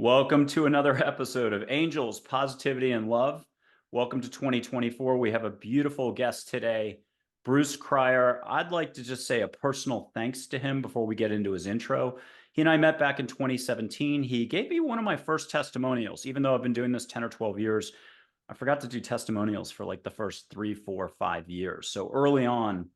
Welcome to another episode of Angels, Positivity, and Love. Welcome to 2024. We have a beautiful guest today, Bruce Cryer. I'd like to just say a personal thanks to him before we get into his intro. He and I met back in 2017. He gave me one of my first testimonials. Even though I've been doing this 10 or 12 years, I forgot to do testimonials for like the first 3, 4, 5 years. So early on,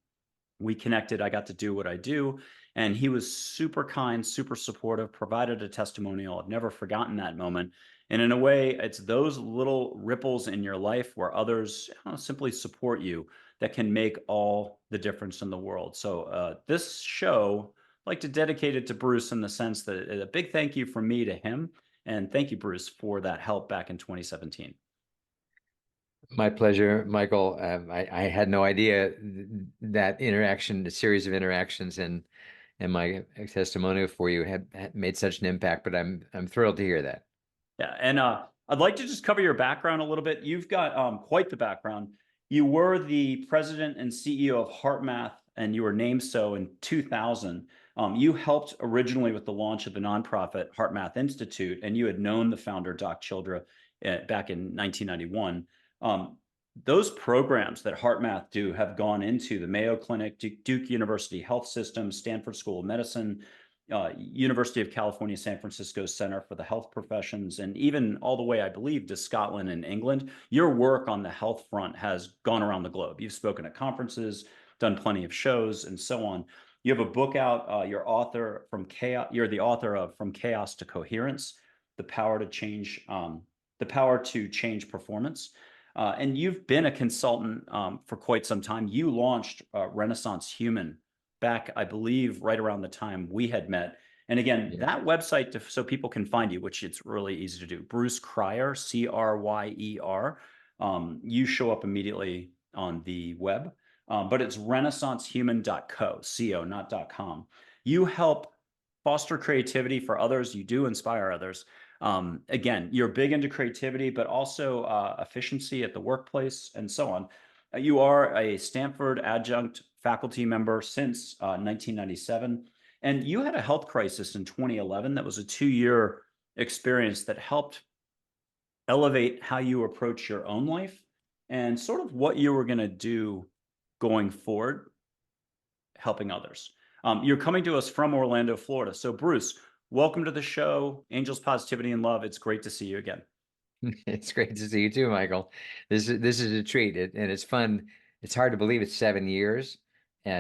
we connected. I got to do what I do. And he was super kind, super supportive, provided a testimonial. I've never forgotten that moment. And in a way, it's those little ripples in your life where others simply support you that can make all the difference in the world. So this show, I'd like to dedicate it to Bruce in the sense that a big thank you from me to him. And thank you, Bruce, for that help back in 2017. My pleasure, Michael. I had no idea that interaction, the series of interactions, and my testimonial for you had made such an impact. But I'm thrilled to hear that. Yeah, and I'd like to just cover your background a little bit. You've got quite the background. You were the president and CEO of HeartMath, and you were named so in 2000. You helped originally with the launch of the nonprofit HeartMath Institute, and you had known the founder, Doc Childra, back in 1991. Um, those programs that HeartMath do have gone into the Mayo Clinic, Duke University Health System, Stanford School of Medicine, University of California, San Francisco Center for the Health Professions, and even all the way, I believe, to Scotland and England. Your work on the health front has gone around the globe. You've spoken at conferences, done plenty of shows, and so on. You have a book out. You're the author of From Chaos to Coherence: The Power to Change, the Power to Change Performance. And you've been a consultant for quite some time. You launched Renaissance Human back, I believe, right around the time we had met. And again, Yeah. that website, so people can find you, which it's really easy to do, Bruce Cryer, Cryer. You show up immediately on the web, but it's renaissancehuman.co, not .com. You help foster creativity for others. You do inspire others. Again, you're big into creativity, but also efficiency at the workplace and so on. You are a Stanford adjunct faculty member since 1997. And you had a health crisis in 2011 that was a 2-year experience that helped elevate how you approach your own life and sort of what you were going to do going forward, helping others. You're coming to us from Orlando, Florida. So, Bruce, welcome to the show, Angels, Positivity, and Love. It's great to see you again. It's great to see you too, Michael. This is a treat, and it's fun. It's hard to believe it's 7 years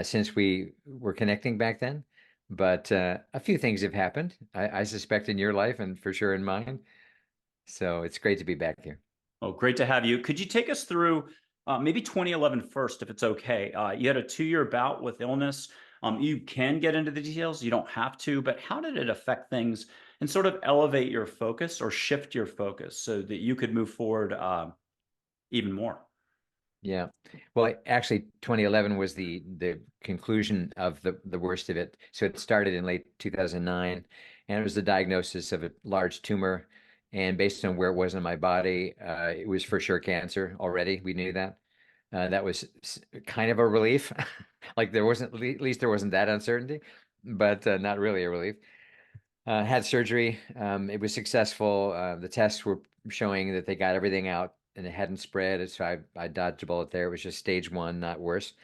since we were connecting back then, but a few things have happened. I suspect in your life, and for sure in mine. So it's great to be back here. Oh, great to have you. Could you take us through maybe 2011 first, if it's okay? You had a 2-year bout with illness. You can get into the details, you don't have to, but how did it affect things and sort of elevate your focus or shift your focus so that you could move forward even more? Yeah. Well, actually, 2011 was the conclusion of the worst of it. So it started in late 2009, and it was the diagnosis of a large tumor. And based on where it was in my body, it was for sure cancer already. We knew that. That was kind of a relief. Like there wasn't, at least there wasn't that uncertainty, but not really a relief. Had surgery. It was successful. The tests were showing that they got everything out and it hadn't spread. So I dodged a bullet there. It was just stage one, not worse.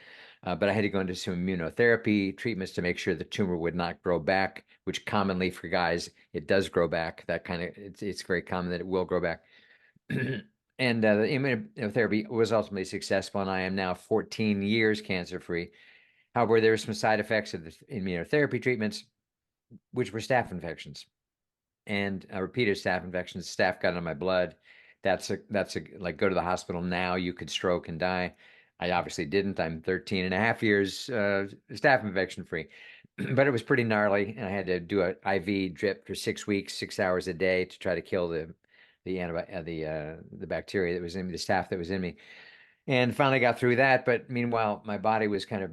But I had to go into some immunotherapy treatments to make sure the tumor would not grow back, which commonly for guys, it does grow back. That kind of, it's very common that it will grow back. And the immunotherapy was ultimately successful, and I am now 14 years cancer free. However, there were some side effects of the immunotherapy treatments, which were staph infections and repeated staph infections. Staph got in my blood. That's a like go to the hospital now, you could stroke and die. I obviously didn't. I'm 13 and a half years staph infection free, but it was pretty gnarly, and I had to do an IV drip for 6 weeks, 6 hours a day to try to kill the bacteria that was in me, the staph that was in me, and finally got through that. But meanwhile, my body was kind of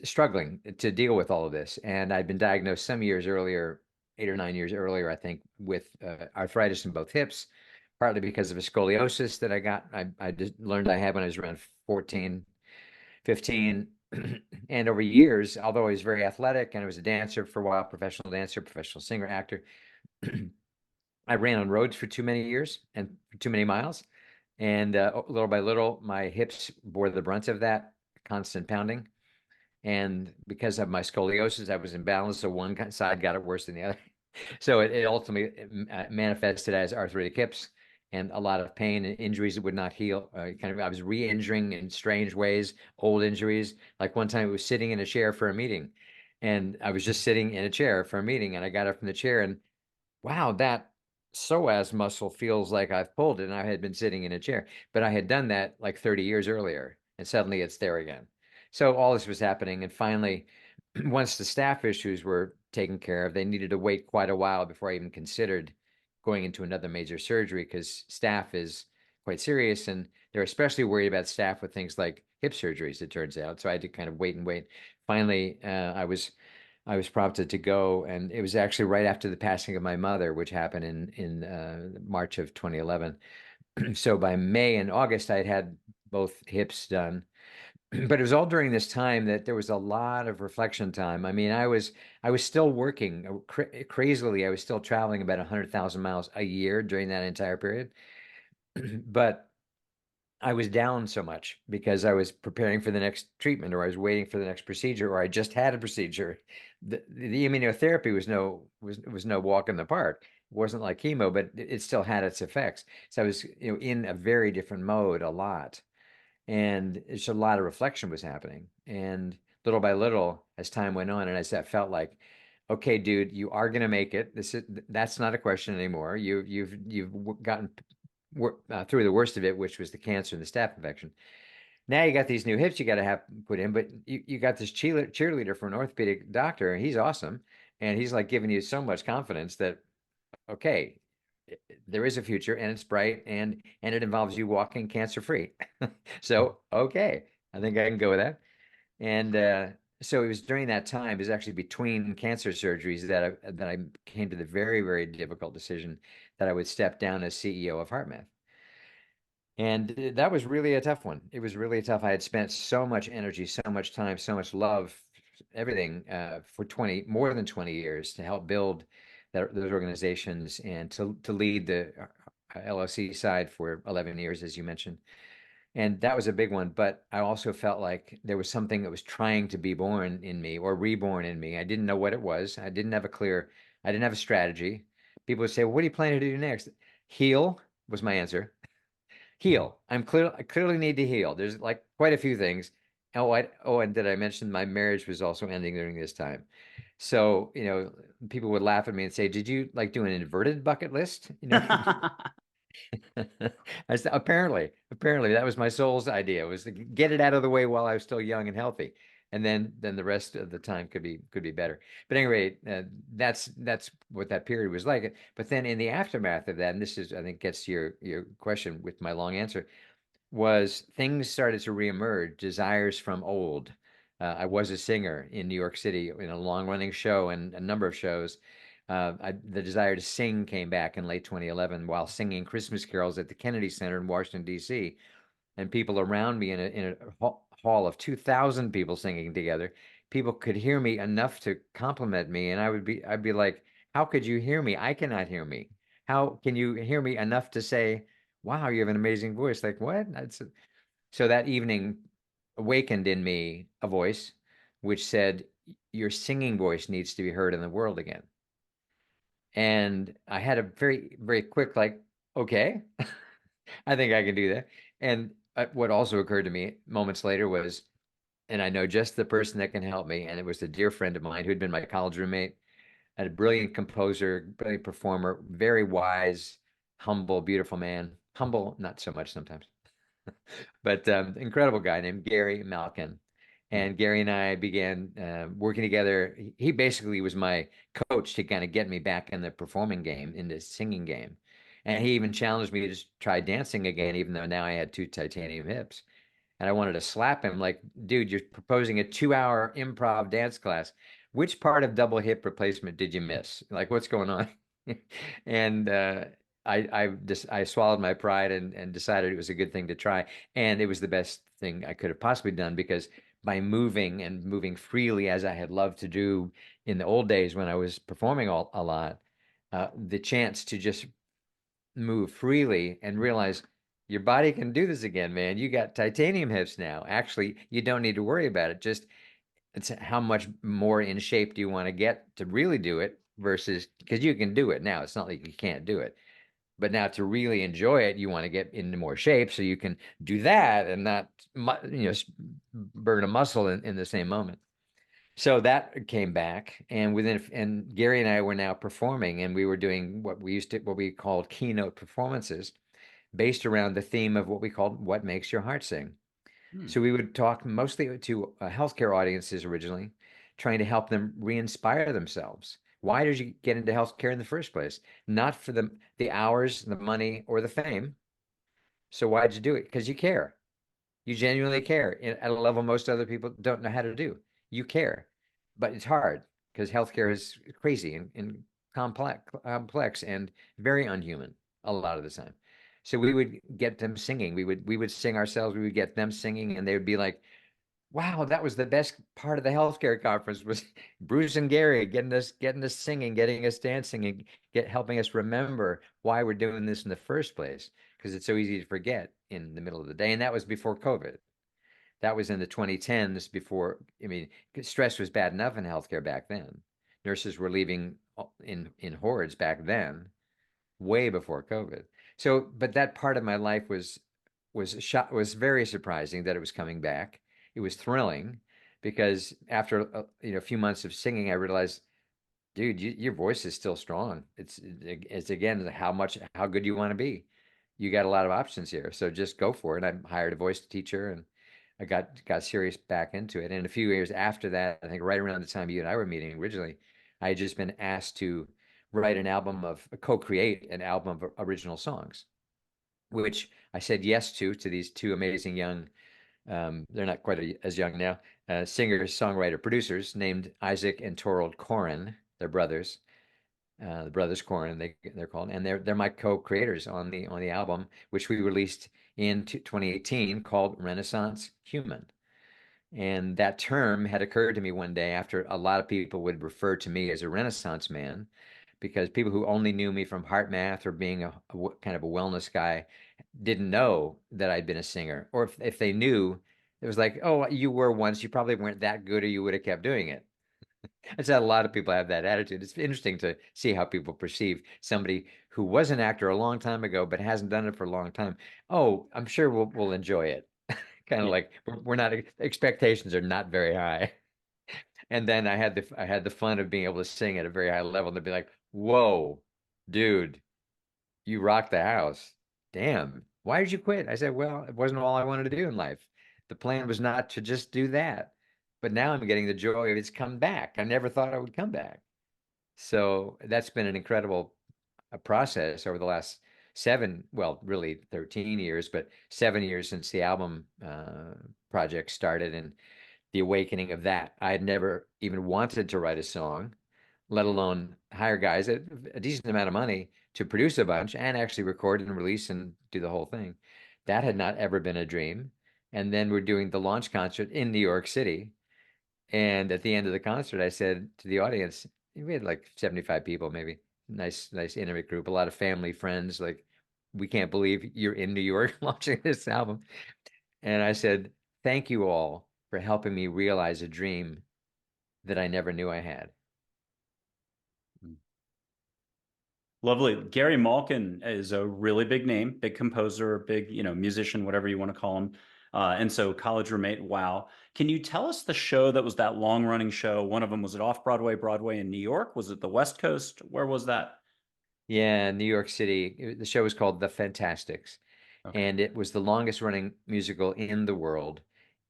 struggling to deal with all of this. And I'd been diagnosed some years earlier, 8 or 9 years earlier, I think, with arthritis in both hips, partly because of a scoliosis that I just learned I had when I was around 14, 15. And over years, although I was very athletic and I was a dancer for a while, professional dancer, professional singer, actor, I ran on roads for too many years and for too many miles. And little by little, my hips bore the brunt of that constant pounding. And because of my scoliosis, I was imbalanced. So one side got it worse than the other. So it ultimately manifested as arthritic hips and a lot of pain and injuries that would not heal. I was re-injuring in strange ways, old injuries. Like one time, I was sitting in a chair for a meeting, and I was just sitting in a chair for a meeting, and I got up from the chair, and wow, that psoas muscle feels like I've pulled it, and I had been sitting in a chair, but I had done that like 30 years earlier, and suddenly it's there again. So all this was happening, and finally, once the staff issues were taken care of, they needed to wait quite a while before I even considered going into another major surgery because staph is quite serious, and they're especially worried about staph with things like hip surgeries, it turns out. So I had to kind of wait and wait. Finally, I was prompted to go, and it was actually right after the passing of my mother, which happened in March of 2011. So by May and August, I had had both hips done, but it was all during this time that there was a lot of reflection time. I mean, I was still working crazily. I was still traveling about 100,000 miles a year during that entire period, but I was down so much because I was preparing for the next treatment, or I was waiting for the next procedure, or I just had a procedure. The immunotherapy was no walk in the park. It wasn't like chemo, but it still had its effects. So I was, in a very different mode a lot, and it's a lot of reflection was happening. And little by little, as time went on, and as that felt like, okay, dude, you are gonna make it. That's not a question anymore. You've gotten through the worst of it, which was the cancer and the staph infection. Now you got these new hips you got to have put in, but you got this cheerleader from an orthopedic doctor, and he's awesome, and he's like giving you so much confidence that okay, there is a future, and it's bright, and it involves you walking cancer free. So okay, I think I can go with that. And so it was during that time, it was actually between cancer surgeries that I came to the very, very difficult decision that I would step down as CEO of HeartMath. And that was really a tough one. It was really tough. I had spent so much energy, so much time, so much love, everything for more than 20 years to help build those organizations and to lead the LLC side for 11 years, as you mentioned. And that was a big one. But I also felt like there was something that was trying to be born in me or reborn in me. I didn't know what it was. I didn't have a strategy. People would say, well, what do you plan to do next? Heal was my answer. Heal. I clearly need to heal. There's like quite a few things. And did I mention my marriage was also ending during this time? So, people would laugh at me and say, "Did you like do an inverted bucket list?" Apparently that was my soul's idea, was to get it out of the way while I was still young and healthy, and then the rest of the time could be better. But anyway, that's what that period was like. But then in the aftermath of that, and this is I think gets to your question with my long answer, was things started to reemerge, desires from old. I was a singer in New York City in a long running show and a number of shows. The desire to sing came back in late 2011 while singing Christmas carols at the Kennedy Center in Washington, D.C. And people around me in a hall of 2,000 people singing together, people could hear me enough to compliment me. And I'd be like, how could you hear me? I cannot hear me. How can you hear me enough to say, wow, you have an amazing voice? Like, what? So that evening awakened in me a voice which said, your singing voice needs to be heard in the world again. And I had a very, very quick, like, okay, I think I can do that. And what also occurred to me moments later was, and I know just the person that can help me, and it was a dear friend of mine who'd been my college roommate, a brilliant composer, brilliant performer, very wise, humble, beautiful man. Humble, not so much sometimes, but incredible guy named Gary Malkin. And Gary and I began working together. He basically was my coach to kind of get me back in the performing game, in the singing game. And he even challenged me to just try dancing again, even though now I had two titanium hips. And I wanted to slap him like, dude, you're proposing a 2 hour improv dance class. Which part of double hip replacement did you miss? Like, what's going on? And I swallowed my pride and decided it was a good thing to try. And it was the best thing I could have possibly done because by moving freely as I had loved to do in the old days when I was performing a lot, the chance to just move freely and realize your body can do this again, man. You got titanium hips now. Actually, you don't need to worry about it. Just it's how much more in shape do you want to get to really do it versus because you can do it now. It's not like you can't do it. But now to really enjoy it, you want to get into more shape so you can do that and not, burn a muscle in the same moment. So that came back, and Gary and I were now performing, and we were doing what we called keynote performances, based around the theme of what we called "What Makes Your Heart Sing." Hmm. So we would talk mostly to healthcare audiences originally, trying to help them re-inspire themselves. Why did you get into healthcare in the first place? Not for the hours, the money, or the fame. So why did you do it? Because you care. You genuinely care at a level most other people don't know how to do. You care, but it's hard because healthcare is crazy and complex and very unhuman a lot of the time. So we would get them singing. We would sing ourselves. We would get them singing, and they would be like, "Wow, that was the best part of the healthcare conference was Bruce and Gary getting us singing, getting us dancing, and helping us remember why we're doing this in the first place because it's so easy to forget in the middle of the day." And that was before COVID. That was in the 2010s before, I mean, stress was bad enough in healthcare back then. Nurses were leaving in hordes back then, way before COVID. So, but that part of my life was very surprising that it was coming back. It was thrilling because after a few months of singing, I realized, dude, your voice is still strong. It's again how good you want to be. You got a lot of options here, so just go for it. I hired a voice teacher and I got serious back into it. And a few years after that, I think right around the time you and I were meeting originally, I had just been asked to co-create an album of original songs, which I said yes to these two amazing young, they're not quite as young now, singers, songwriter, producers named Isaac and Torald Koren. They're brothers, the brothers Koren, they're called, and they're my co-creators on the album, which we released in 2018 called Renaissance Human. And that term had occurred to me one day after a lot of people would refer to me as a Renaissance man, because people who only knew me from HeartMath or being a kind of a wellness guy didn't know that I'd been a singer. Or if they knew, it was like, oh, you were once, you probably weren't that good or you would have kept doing it. I'd say a lot of people have that attitude. It's interesting to see how people perceive somebody who was an actor a long time ago but hasn't done it for a long time. Oh, I'm sure we'll enjoy it. Kind of Yeah. like we're not expectations are not very high. And then I had the fun of being able to sing at a very high level and they'd be like, "Whoa, dude, you rock the house. Damn. Why did you quit?" I said, "Well, it wasn't all I wanted to do in life. The plan was not to just do that. But now I'm getting the joy of it's come back. I never thought I would come back." So that's been an incredible process over the last well, really 13 years, but 7 years since the album project started and the awakening of that. I had never even wanted to write a song, let alone hire guys at a decent amount of money to produce a bunch and actually record and release and do the whole thing. That had not ever been a dream. And then we're doing the launch concert in New York City. And at the end of the concert, I said to the audience, we had like 75 people, maybe. Nice intimate group, a lot of family, friends. Like, we can't believe you're in New York launching this album. And I said, thank you all for helping me realize a dream that I never knew I had. Lovely. Gary Malkin is a really big name, big composer, big, musician, whatever you want to call him. And so college roommate, wow. Can you tell us the show that was that long running show? One of them, was it off Broadway, Broadway in New York? Was it the West Coast? Where was that? Yeah, New York City. The show was called The Fantasticks, Okay. and it was the longest running musical in the world.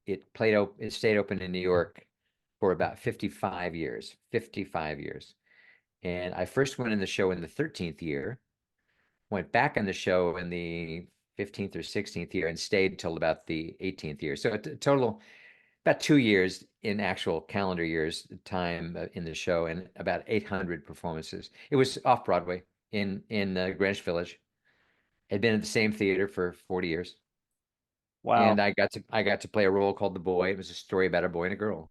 It stayed open in New York for about 55 years. 55 years. And I first went in the show in the 13th year, went back on the show in the 15th or 16th year, and stayed till about the 18th year. So a total about 2 years in actual calendar years time in the show, and about 800 performances. It was off Broadway in Greenwich Village. Had been at the same theater for 40 years, Wow. and I got to play a role called the boy. It was a story about a boy and a girl.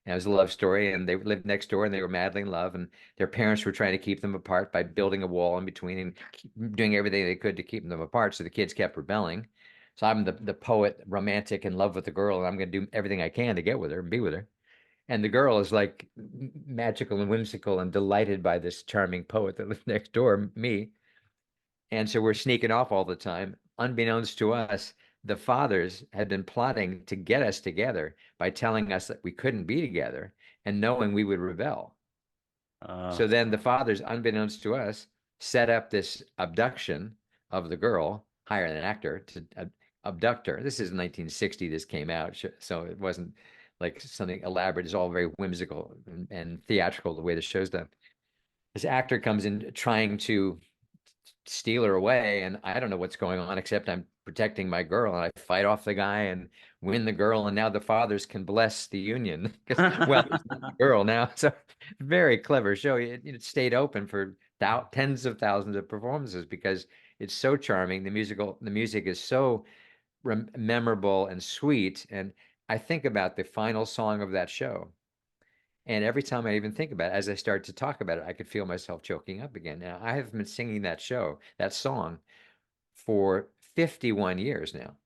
And it was a love story, and they lived next door, and they were madly in love, and their parents were trying to keep them apart by building a wall in between and doing everything they could to keep them apart. So the kids kept rebelling. So I'm the poet, romantic, in love with the girl, and I'm going to do everything I can to get with her and be with her. And the girl is like magical and whimsical and delighted by this charming poet that lived next door, me. And so we're sneaking off all the time. Unbeknownst to us, the fathers had been plotting to get us together by telling us that we couldn't be together and knowing we would rebel. Uh, So then the fathers, unbeknownst to us, set up this abduction of the girl, hired an actor to abduct her. This is 1960, this came out, so it wasn't like something elaborate. It's all very whimsical and theatrical the way the show's done. This actor comes in trying to steal her away, and I don't know what's going on except I'm protecting my girl, and I fight off the guy and win the girl, and now the fathers can bless the union because, well, it's not the girl now. So very clever show. It stayed open for tens of thousands of performances because it's so charming. The music is so memorable and sweet, and I think about the final song of that show. And every time I even think about it, as I start to talk about it, I could feel myself choking up again. Now, I have been singing that show, that song, for 51 years now.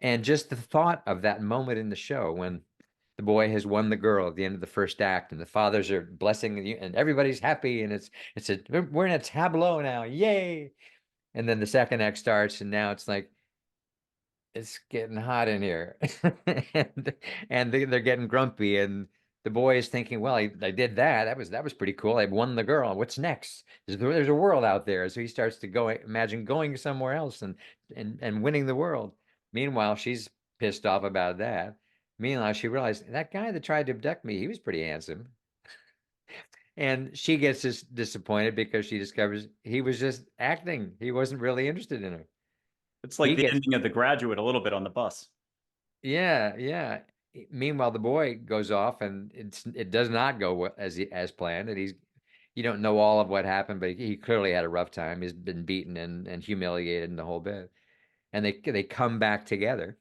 And just the thought of that moment in the show when the boy has won the girl at the end of the first act, and the fathers are blessing you, and everybody's happy, and we're in a tableau now, yay! And then the second act starts, and now it's like it's getting hot in here, and they're getting grumpy, and the boy is thinking, well, I did that. That was pretty cool. I won the girl. What's next? There's a world out there. So he starts to imagine going somewhere else and winning the world. Meanwhile, she's pissed off about that. Meanwhile, she realized that guy that tried to abduct me, he was pretty handsome. And she gets disappointed because she discovers he was just acting. He wasn't really interested in her. it's like He the gets ending of The Graduate a little bit on the bus. Yeah, yeah. Meanwhile, the boy goes off, and it does not go as planned, and you don't know all of what happened, but he clearly had a rough time. He's been beaten and humiliated and the whole bit. And they come back together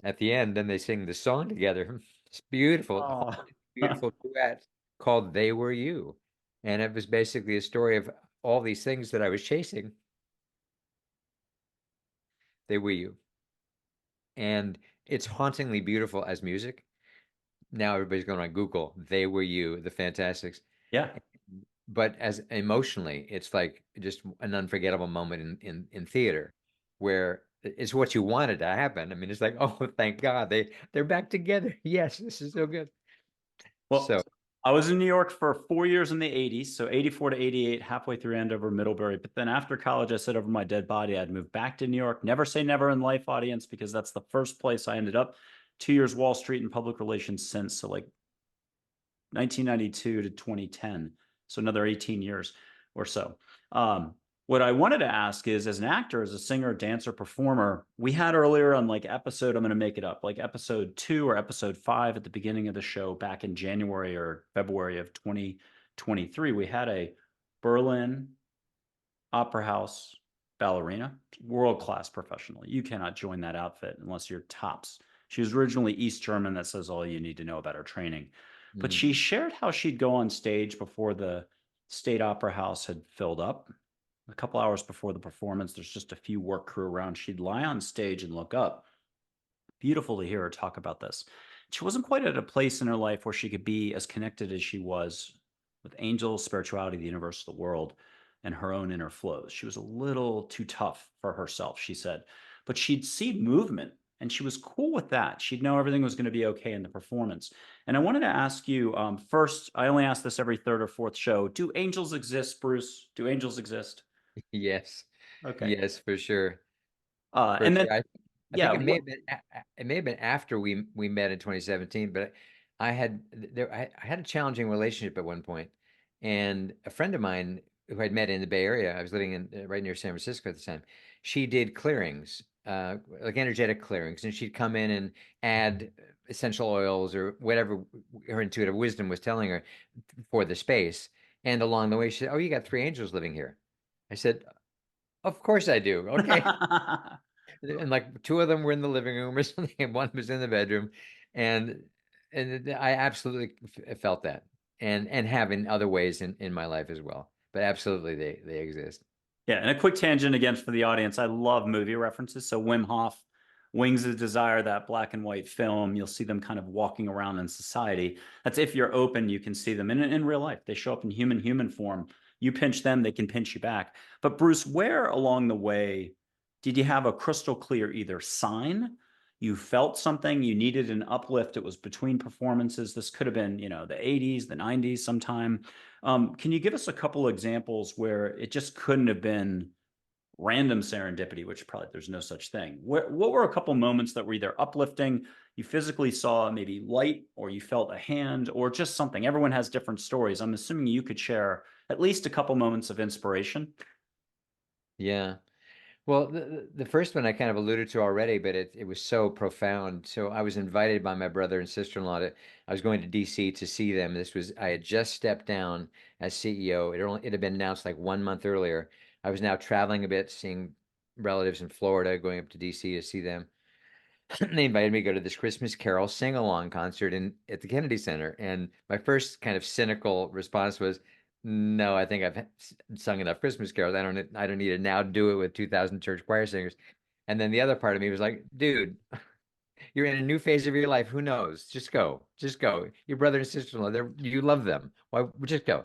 at the end, and they sing the song together. It's beautiful, Oh. beautiful duet called "They Were You," and it was basically a story of all these things that I was chasing. They were you, and it's hauntingly beautiful as music. Now everybody's going on Google. They Were You, the Fantasticks. Yeah. But as emotionally, it's like just an unforgettable moment in theater where it's what you wanted to happen. I mean, it's like, oh, thank God they're back together. Yes, this is so good. Well, So I was in New York for 4 years in the 80s, so 84 to 88, halfway through Andover, Middlebury. But then after college, I said over my dead body, I'd move back to New York. Never say never in life, audience, because that's the first place I ended up. 2 years Wall Street and public relations since, so like 1992 to 2010. So another 18 years or so. What I wanted to ask is, as an actor, as a singer, dancer, performer, we had earlier on like episode, I'm going to make it up, like episode 2 or episode 5 at the beginning of the show back in January or February of 2023, we had a Berlin Opera House ballerina, world-class professional. You cannot join that outfit unless you're tops. She was originally East German. That says all you need to know about her training. But mm, she shared how she'd go on stage before the State Opera House had filled up. A couple hours before the performance, there's just a few work crew around. She'd lie on stage and look up. Beautiful to hear her talk about this. She wasn't quite at a place in her life where she could be as connected as she was with angels, spirituality, the universe, the world, and her own inner flows. She was a little too tough for herself, she said. But she'd see movement and she was cool with that. She'd know everything was going to be okay in the performance. And I wanted to ask you first, I only ask this every third or fourth show. Do angels exist, Bruce? Do angels exist? yes, Okay. yes, for sure. For And then, sure. I yeah, think it may what? have been it may have been after we met in 2017, but I had a challenging relationship at one point, and a friend of mine who I'd met in the Bay Area, I was living in right near San Francisco at the time. She did clearings, like energetic clearings, and she'd come in and add essential oils or whatever her intuitive wisdom was telling her for the space. And along the way, she said, "Oh, you got three angels living here." I said, "Of course I do." Okay. and like two of them were in the living room or something, and one was in the bedroom, and I absolutely felt that, and have in other ways in my life as well. But absolutely, they exist. Yeah, and a quick tangent again for the audience. I love movie references. So Wim Hof, Wings of Desire, that black and white film, you'll see them kind of walking around in society. That's if you're open, you can see them in real life. They show up in human form. You pinch them, they can pinch you back. But Bruce, where along the way did you have a crystal clear either sign, you felt something, you needed an uplift, it was between performances. This could have been, the 80s, the 90s sometime. Can you give us a couple examples where it just couldn't have been random serendipity, which probably there's no such thing? What were a couple moments that were either uplifting, you physically saw maybe light, or you felt a hand, or just something? Everyone has different stories. I'm assuming you could share at least a couple moments of inspiration. Yeah. Well, the first one I kind of alluded to already, but it was so profound. So I was invited by my brother and sister-in-law to, I was going to DC to see them. This was, I had just stepped down as CEO. It had been announced like 1 month earlier. I was now traveling a bit, seeing relatives in Florida, going up to DC to see them. They invited me to go to this Christmas Carol sing-along concert at the Kennedy Center. And my first kind of cynical response was, no, I think I've sung enough Christmas carols. I don't need to now do it with 2,000 church choir singers. And then the other part of me was like, dude, you're in a new phase of your life. Who knows? Just go. Just go. Your brother and sister-in-law, you love them. Why just go?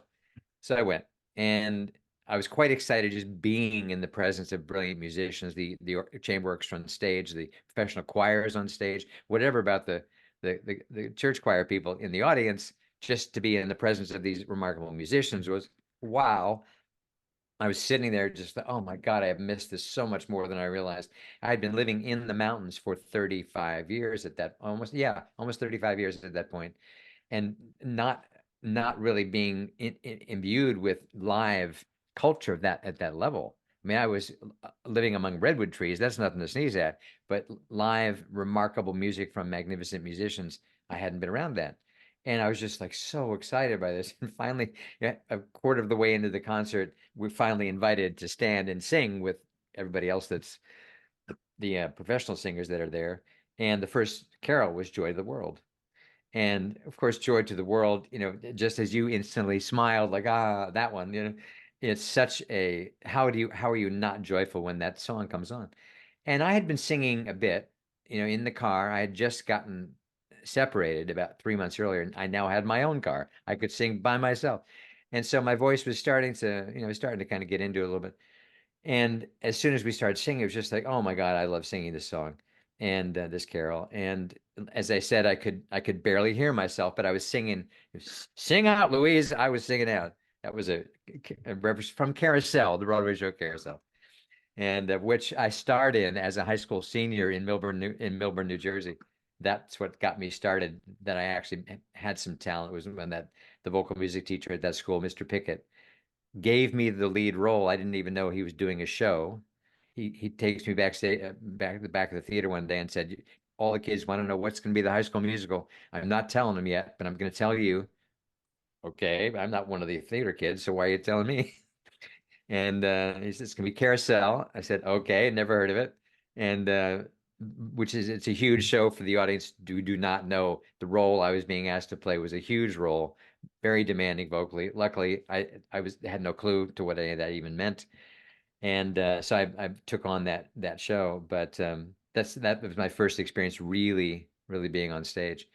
So I went, and I was quite excited just being in the presence of brilliant musicians, the chamber orchestra on stage, the professional choirs on stage, whatever about the church choir people in the audience, just to be in the presence of these remarkable musicians was wow. I was sitting there just, oh my God, I have missed this so much more than I realized. I had been living in the mountains for 35 years at that, almost 35 years at that point, and not really being imbued with live culture of that at that level. I mean, I was living among redwood trees. That's nothing to sneeze at. But live, remarkable music from magnificent musicians, I hadn't been around that. And I was just like so excited by this. And finally, yeah, a quarter of the way into the concert, we're finally invited to stand and sing with everybody else that's the professional singers that are there. And the first carol was Joy to the World. And of course, Joy to the World, just as you instantly smiled, like, that one, it's such a, how are you not joyful when that song comes on? And I had been singing a bit, in the car. I had just gotten separated about 3 months earlier, and I now had my own car. I could sing by myself. And so my voice was starting to kind of get into it a little bit. And as soon as we started singing, it was just like, oh my God, I love singing this song and this carol. And as I said, I could barely hear myself, but I was singing, sing out, Louise. I was singing out. That was a reference from Carousel, the Broadway show Carousel, and which I starred in as a high school senior in Milburn, New Jersey. That's what got me started. That I actually had some talent was when that the vocal music teacher at that school, Mr. Pickett, gave me the lead role. I didn't even know he was doing a show. He takes me backstage, back to the back of the theater one day and said, "All the kids want to know what's going to be the High School Musical. I'm not telling them yet, but I'm going to tell you." Okay, I'm not one of the theater kids, so why are you telling me? And he said, "It's going to be Carousel." I said, "Okay, never heard of it." And which is it's a huge show for the audience who do not know. The role I was being asked to play was a huge role, very demanding vocally. Luckily, I had no clue to what any of that even meant, and so I took on that show. But that was my first experience really being on stage.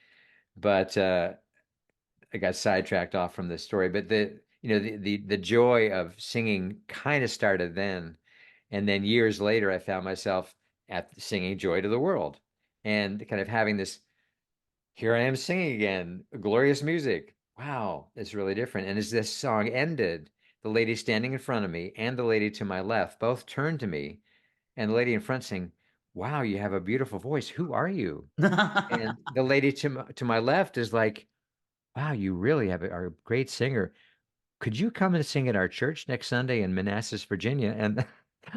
But I got sidetracked off from this story. But the joy of singing kind of started then, and then years later, I found myself at singing "Joy to the World," and kind of having this, here I am singing again, glorious music. Wow, it's really different. And as this song ended, the lady standing in front of me and the lady to my left both turned to me, and the lady in front saying, "Wow, you have a beautiful voice. Who are you?" And the lady to my left is like, "Wow, you really are a great singer. Could you come and sing at our church next Sunday in Manassas, Virginia?" And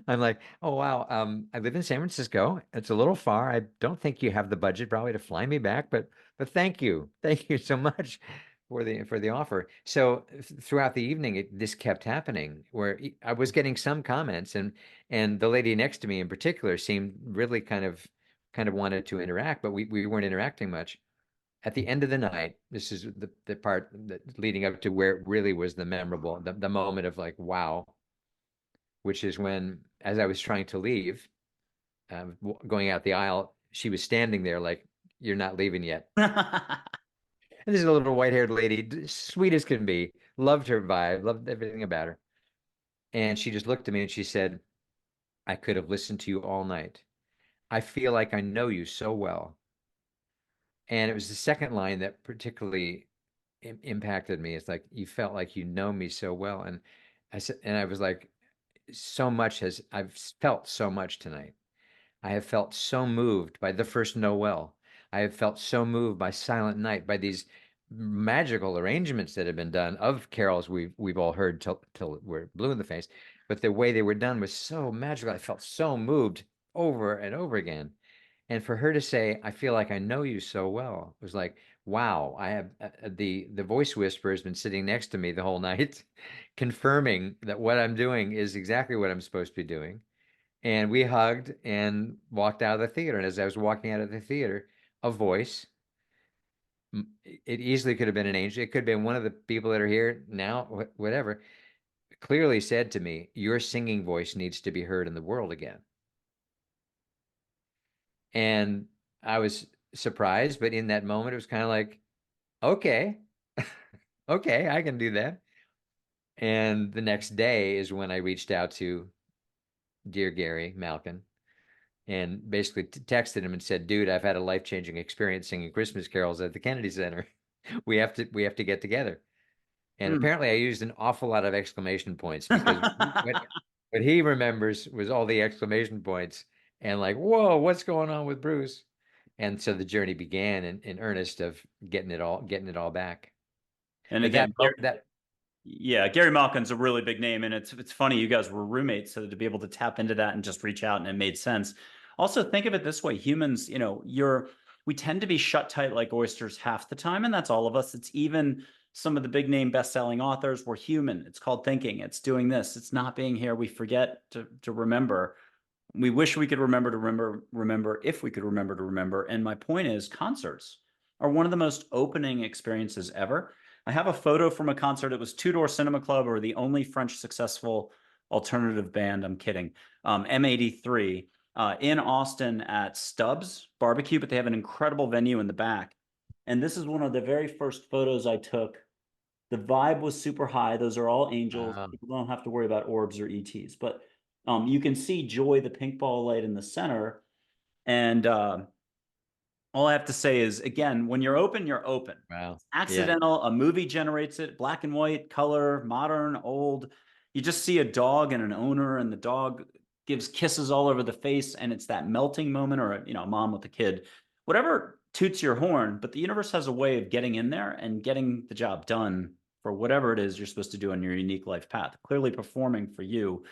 I'm like, "Oh wow, I live in San Francisco. It's a little far. I don't think you have the budget probably to fly me back, but thank you, thank you so much." for the offer. So throughout the evening, this kept happening where I was getting some comments, and the lady next to me in particular seemed really kind of wanted to interact, but we weren't interacting much. At the end of the night, this is the part that leading up to where it really was the memorable, the moment of like, wow, which is when, as I was trying to leave, going out the aisle, she was standing there like, you're not leaving yet. And this is a little white-haired lady, sweet as can be, loved her vibe, loved everything about her. And she just looked at me and she said, I could have listened to you all night. I feel like I know you so well. And it was the second line that particularly impacted me. It's like, you felt like you know me so well. And I said, and I was like, I've felt so much tonight. I have felt so moved by the first Noel. I have felt so moved by Silent Night, by these magical arrangements that have been done of carols we've all heard till we're blue in the face. But the way they were done was so magical. I felt so moved over and over again. And for her to say, "I feel like I know you so well," was like, wow. I have the voice whisperer has been sitting next to me the whole night, confirming that what I'm doing is exactly what I'm supposed to be doing. And we hugged and walked out of the theater. And as I was walking out of the theater, a voice, it easily could have been an angel. It could have been one of the people that are here now, whatever, clearly said to me, your singing voice needs to be heard in the world again. And I was surprised, but in that moment, it was kind of like, okay, okay, I can do that. And the next day is when I reached out to dear Gary Malkin and basically texted him and said, "Dude, I've had a life-changing experience singing Christmas carols at the Kennedy Center. We have to get together." And Hmm. apparently, I used an awful lot of exclamation points because what he remembers was all the exclamation points and like, "Whoa, what's going on with Bruce?" And so the journey began in earnest of getting it all back. And But again, that yeah, Gary Malkin's a really big name, and it's funny you guys were roommates, so to be able to tap into that and just reach out and it made sense. Also, think of it this way: humans, we tend to be shut tight like oysters half the time, and that's all of us. It's even some of the big name best-selling authors. We're human. It's called thinking. It's doing this. It's not being here. We forget to remember. We wish we could remember to remember if we could remember to remember. And my point is, concerts are one of the most opening experiences ever. I have a photo from a concert. It was Two Door Cinema Club, or the only French successful alternative band. I'm kidding. M83 in Austin at Stubbs Barbecue, but they have an incredible venue in the back. And this is one of the very first photos I took. The vibe was super high. Those are all angels. uh, People don't have to worry about orbs or ETs. But you can see Joy, the pink ball light in the center. And all I have to say is, again, when you're open, you're open. wow, It's yeah, accidental. A movie generates it, black and white, color, modern, old. You just see a dog and an owner, and the dog gives kisses all over the face, and it's that melting moment, or a mom with a kid, whatever toots your horn. But the universe has a way of getting in there and getting the job done for whatever it is you're supposed to do on your unique life path. Clearly, performing for you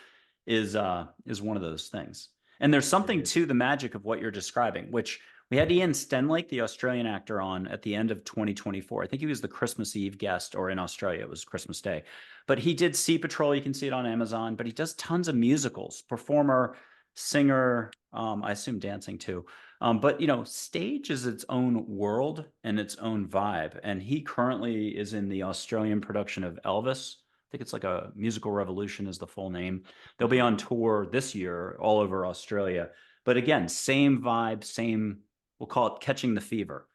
is one of those things. And there's it something is. to the magic of what you're describing, which we had Ian Stenlake, the Australian actor, on at the end of 2024. I think he was the Christmas Eve guest, or in Australia, it was Christmas Day. But he did Sea Patrol. You can see it on Amazon. But he does tons of musicals, performer, singer, I assume dancing too. But stage is its own world and its own vibe. And he currently is in the Australian production of Elvis. I think it's like a Musical Revolution is the full name. They'll be on tour this year all over Australia. But again, same vibe, same, we'll call it catching the fever.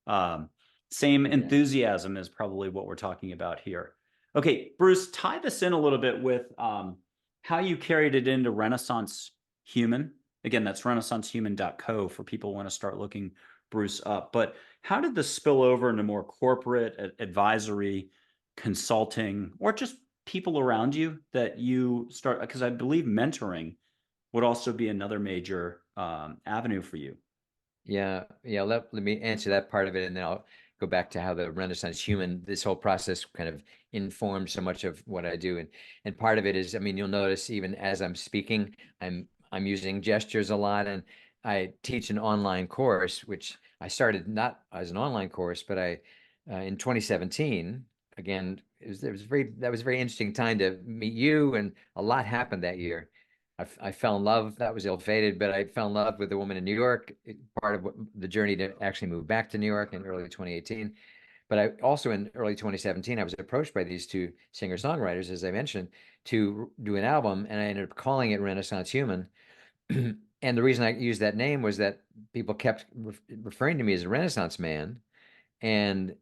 Um, Same Yeah. enthusiasm is probably what we're talking about here. Okay, Bruce, tie this in a little bit with how you carried it into Renaissance Human. Again, that's renaissancehuman.co for people who want to start looking Bruce up. But how did this spill over into more corporate advisory, consulting, or just people around you that you start? Because I believe mentoring would also be another major avenue for you. Yeah, yeah. Let me answer that part of it, and then I'll go back to how the Renaissance human, this whole process kind of informed so much of what I do. And part of it is, I mean, you'll notice even as I'm speaking, I'm using gestures a lot, and I teach an online course, which I started not as an online course, but in 2017, again, that was a very interesting time to meet you, and a lot happened that year. I fell in love. That was ill-fated, but I fell in love with a woman in New York. Part of the journey to actually move back to New York in early 2018. But I also in early 2017, I was approached by these two singer-songwriters, as I mentioned, to do an album, and I ended up calling it Renaissance Human. And the reason I used that name was that people kept referring to me as a Renaissance man, and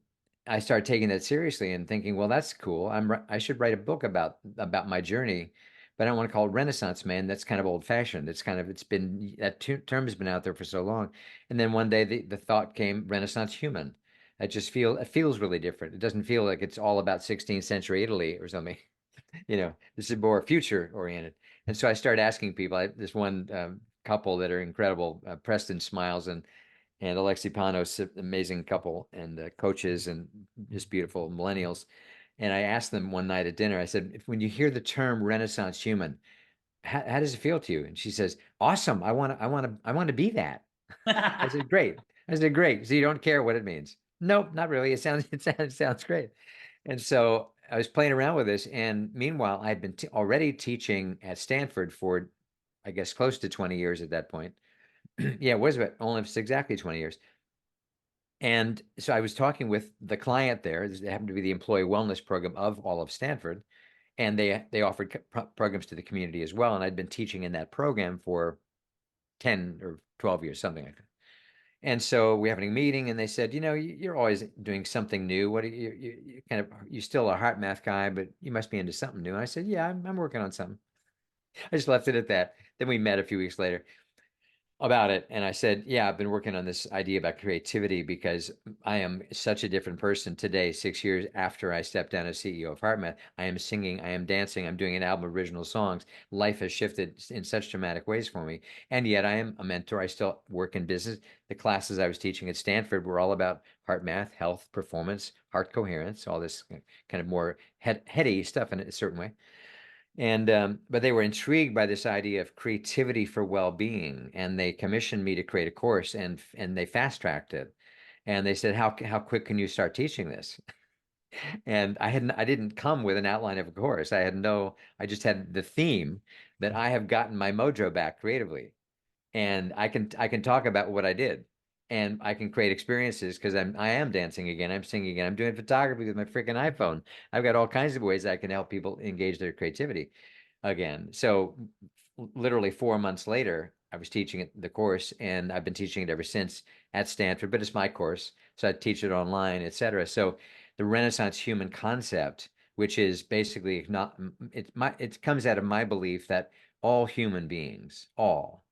I started taking that seriously and thinking, well, that's cool. I should write a book about my journey, but I don't want to call it Renaissance Man. That's kind of old fashioned. It's been that term has been out there for so long. And then one day the thought came Renaissance Human. It feels really different. It doesn't feel like it's all about 16th century Italy or something. This is more future oriented. And so I started asking people. This one couple that are incredible, Preston Smiles and Alexi Panos, amazing couple, and coaches and just beautiful millennials. And I asked them one night at dinner, I said, when you hear the term Renaissance human, how does it feel to you? And she says, awesome. I want to be that. I said, great. I said, great. So you don't care what it means? Nope, not really. It sounds great. And so I was playing around with this. And meanwhile, I'd been already teaching at Stanford for, I guess, close to 20 years at that point. Yeah, it was about almost exactly 20 years. And so I was talking with the client there. It happened to be the employee wellness program of all of Stanford, and they offered programs to the community as well. And I'd been teaching in that program for 10 or 12 years, something like that. And so we having a meeting, and they said, you're always doing something new. What are you still a heart math guy, but you must be into something new. And I said, yeah, I'm working on something. I just left it at that. Then we met a few weeks later about it, and I said, yeah, I've been working on this idea about creativity because I am such a different person today, 6 years after I stepped down as CEO of HeartMath. I am singing, I am dancing, I'm doing an album of original songs. Life has shifted in such dramatic ways for me, and yet I am a mentor. I still work in business. The classes I was teaching at Stanford were all about heart math, health, performance, heart coherence, all this kind of more heady stuff in a certain way. And but they were intrigued by this idea of creativity for well-being, and they commissioned me to create a course, and they fast-tracked it. And they said, how quick can you start teaching this? And I didn't come with an outline of a course. I just had the theme that I have gotten my mojo back creatively, and I can talk about what I did, and I can create experiences because I am dancing again, I'm singing again, I'm doing photography with my freaking iPhone. I've got all kinds of ways I can help people engage their creativity again. So literally 4 months later, I was teaching the course, and I've been teaching it ever since at Stanford, but it's my course, so I teach it online, etc. So the Renaissance human concept, which is basically not it comes out of my belief that all human beings, all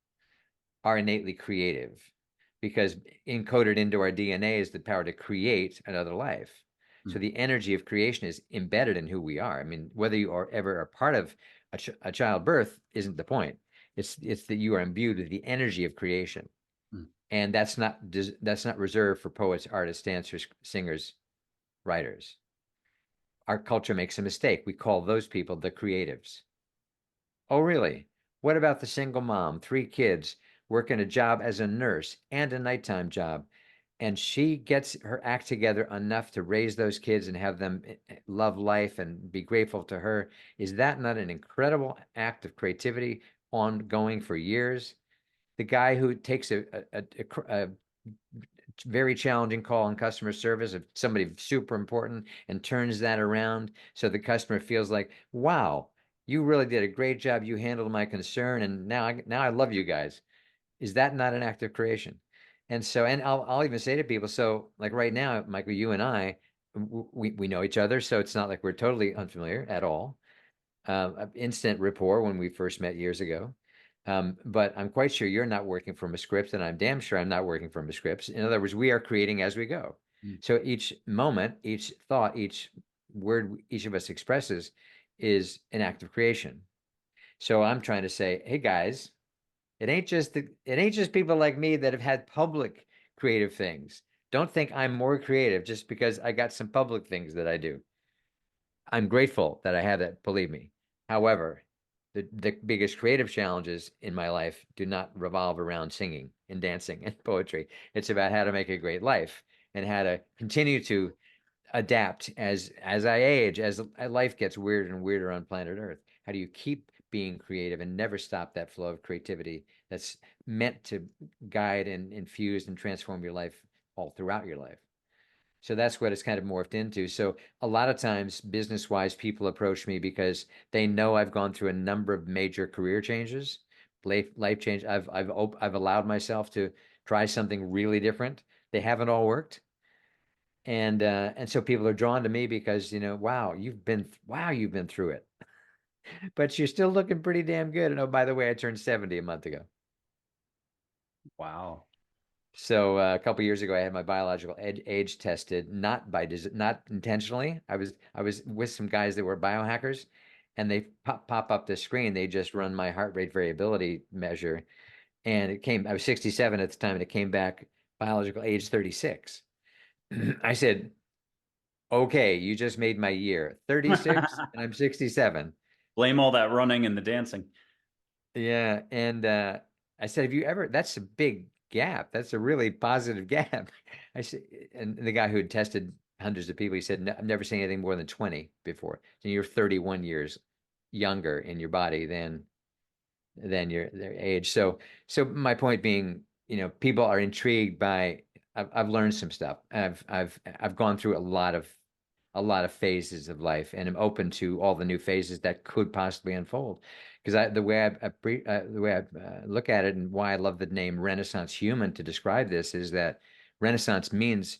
are innately creative, because encoded into our DNA is the power to create another life. So the energy of creation is embedded in who we are. I mean, whether you are ever a part of a childbirth isn't the point. It's that you are imbued with the energy of creation, and that's not reserved for poets, artists, dancers, singers, writers. Our culture makes a mistake. We call those people the creatives. Oh, really? What about the single mom, 3 kids, working a job as a nurse and a nighttime job, and she gets her act together enough to raise those kids and have them love life and be grateful to her? Is that not an incredible act of creativity ongoing for years? The guy who takes a very challenging call on customer service of somebody super important and turns that around so the customer feels like, wow, you really did a great job. You handled my concern, and now I love you guys. Is that not an act of creation? And so, and I'll even say to people, so like right now, Michael, you and I, we know each other, so it's not like we're totally unfamiliar at all. Instant rapport when we first met years ago. But I'm quite sure you're not working from a script, and I'm damn sure I'm not working from a script. In other words, we are creating as we go. So each moment, each thought, each word each of us expresses is an act of creation. So I'm trying to say, hey guys, it ain't just people like me that have had public creative things. Don't think I'm more creative just because I got some public things that I do. I'm grateful that I have that, believe me. However, the biggest creative challenges in my life do not revolve around singing and dancing and poetry. It's about how to make a great life and how to continue to adapt as I age, as life gets weirder and weirder on planet Earth? How do you keep being creative and never stop that flow of creativity that's meant to guide and infuse and transform your life all throughout your life? So that's what it's kind of morphed into. So a lot of times, business wise, people approach me because they know I've gone through a number of major career changes, life change. I've allowed myself to try something really different. They haven't all worked, and so people are drawn to me because, wow, you've been through it, but you're still looking pretty damn good. And oh, by the way, I turned 70 a month ago. Wow. So a couple years ago, I had my biological age tested, not intentionally. I was with some guys that were biohackers, and they pop up the screen. They just run my heart rate variability measure, and it came. I was 67 at the time, and it came back biological age 36. I said, "Okay, you just made my year. 36, and I'm 67." Blame all that running and the dancing. Yeah, and I said, "Have you ever?" That's a big gap. That's a really positive gap. I said, and the guy who had tested hundreds of people, he said, "I've never seen anything more than 20 before. So you're 31 years younger in your body than your their age." So my point being, people are intrigued by. I've learned some stuff. I've gone through a lot of phases of life, and I'm open to all the new phases that could possibly unfold. Because the way I look at it, and why I love the name Renaissance human to describe this, is that Renaissance means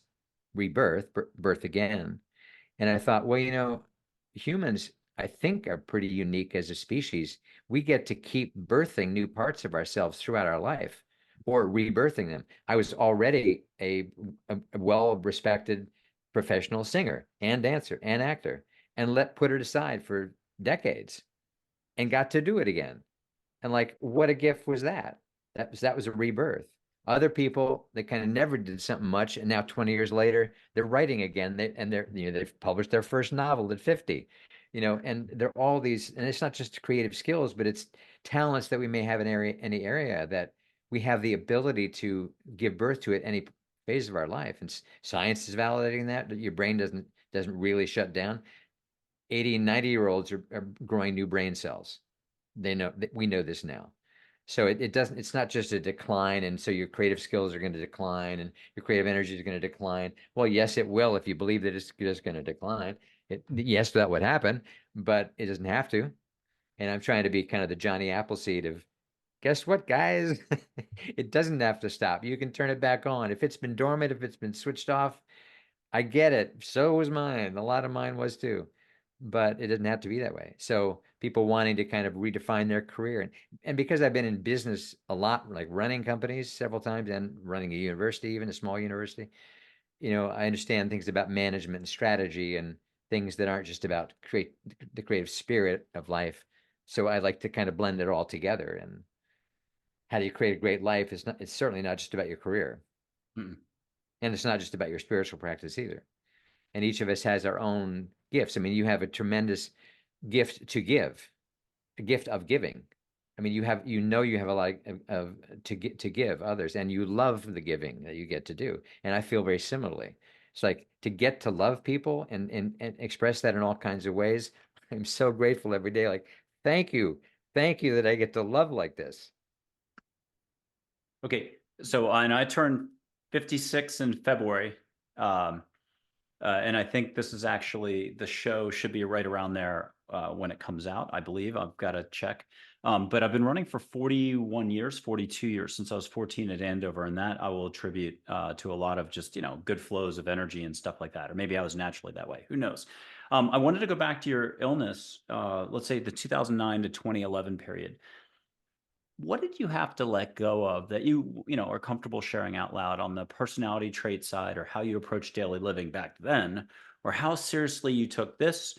rebirth, birth again. And I thought, well, humans, I think, are pretty unique as a species. We get to keep birthing new parts of ourselves throughout our life, or rebirthing them. I was already a well-respected professional singer and dancer and actor, and put it aside for decades and got to do it again. And like, what a gift was that? That was a rebirth. Other people, they kind of never did something much, and now 20 years later, they're writing again. They've published their first novel at 50, and they're all these, and it's not just creative skills, but it's talents that we may have in any area that we have the ability to give birth to at any phase of our life. And science is validating that your brain doesn't really shut down. 80 and 90-year-olds are growing new brain cells. We know this now. So it doesn't, it's not just a decline. And so your creative skills are going to decline and your creative energy is going to decline. Well, yes, it will if you believe that it's just going to decline. Yes, that would happen, but it doesn't have to. And I'm trying to be kind of the Johnny Appleseed of, guess what, guys? It doesn't have to stop. You can turn it back on. If it's been dormant, if it's been switched off, I get it. So was mine. A lot of mine was too, but it doesn't have to be that way. So people wanting to kind of redefine their career, and because I've been in business a lot, like running companies several times and running a university, even a small university, I understand things about management and strategy and things that aren't just about the creative spirit of life. So I like to kind of blend it all together. And how do you create a great life? It's certainly not just about your career, Mm. and it's not just about your spiritual practice either. And each of us has our own gifts. I mean, you have a tremendous gift to give, a gift of giving. I mean, you have a lot to give others, and you love the giving that you get to do. And I feel very similarly. It's like to get to love people and express that in all kinds of ways. I'm so grateful every day. Like, thank you that I get to love like this. Okay. So, and I turned 56 in February. Um, and I think this is actually, the show should be right around there when it comes out, I believe. I've got to check. But I've been running for 41 years, 42 years since I was 14 at Andover. And that I will attribute to a lot of just, good flows of energy and stuff like that. Or maybe I was naturally that way. Who knows? I wanted to go back to your illness, let's say the 2009 to 2011 period. What did you have to let go of that you are comfortable sharing out loud on the personality trait side, or how you approach daily living back then, or how seriously you took this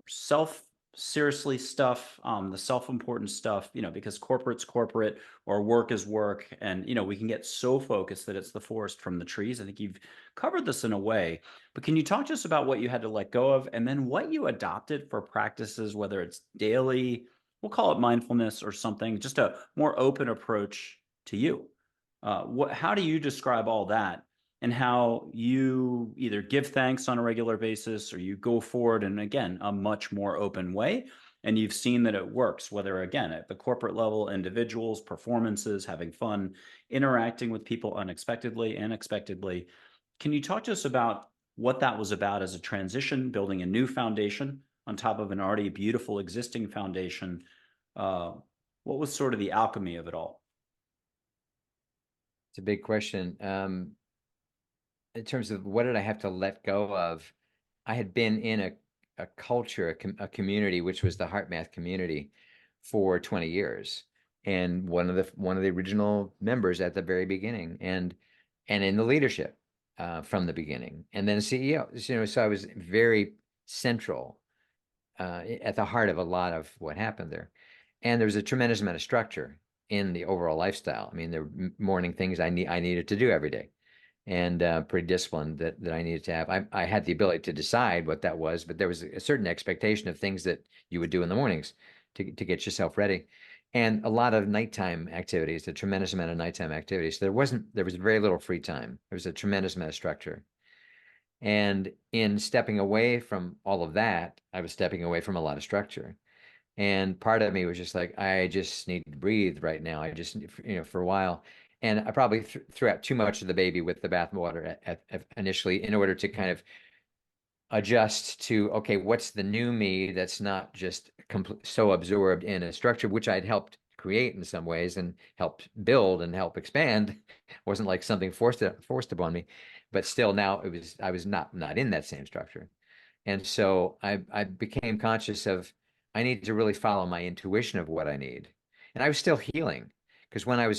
self seriously stuff, the self-important stuff, because corporate's corporate or work is work. And, we can get so focused that it's the forest from the trees. I think you've covered this in a way, but can you talk to us about what you had to let go of and then what you adopted for practices, whether it's daily, we'll call it mindfulness or something, just a more open approach to you. How do you describe all that? and how you either give thanks on a regular basis or you go forward in, again, a much more open way. And you've seen that it works, whether, again, at the corporate level, individuals, performances, having fun, interacting with people unexpectedly and expectedly. Can you talk to us about what that was about as a transition, building a new foundation on top of an already beautiful existing foundation? Uh, what was sort of the alchemy of it all? It's a big question. In terms of what did I have to let go of, I had been in a culture, a community, which was the HeartMath community for 20 years. And one of the original members at the very beginning and in the leadership from the beginning. And then CEO. So I was very central at the heart of a lot of what happened there. And there was a tremendous amount of structure in the overall lifestyle. I mean, there were morning things I needed to do every day and pretty disciplined that I needed to have. I had the ability to decide what that was, but there was a certain expectation of things that you would do in the mornings to get yourself ready, and a lot of nighttime activities, a tremendous amount of nighttime activities. So there was very little free time. There was a tremendous amount of structure. And in stepping away from all of that, I was stepping away from a lot of structure. And part of me was just like, I just need to breathe right now. I just, for a while. And I probably threw out too much of the baby with the bathwater initially in order to kind of adjust to, okay, what's the new me that's not just so absorbed in a structure, which I'd helped create in some ways and helped build and help expand. It wasn't like something forced upon me, but still now I was not in that same structure. And so I became conscious of I need to really follow my intuition of what I need. And I was still healing because when I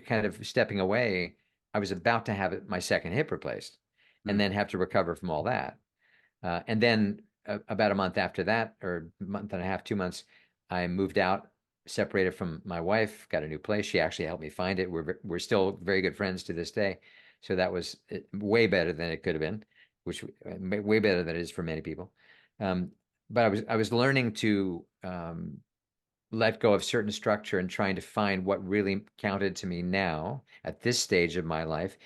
kind of stepping away, I was about to have my second hip replaced and Hmm. then have to recover from all that. And then about a month after that, or month and a half, 2 months, I moved out, separated from my wife, got a new place. She actually helped me find it. We're still very good friends to this day. So that was way better than it could have been, which way better than it is for many people. Um, but I was learning to let go of certain structure and trying to find what really counted to me now at this stage of my life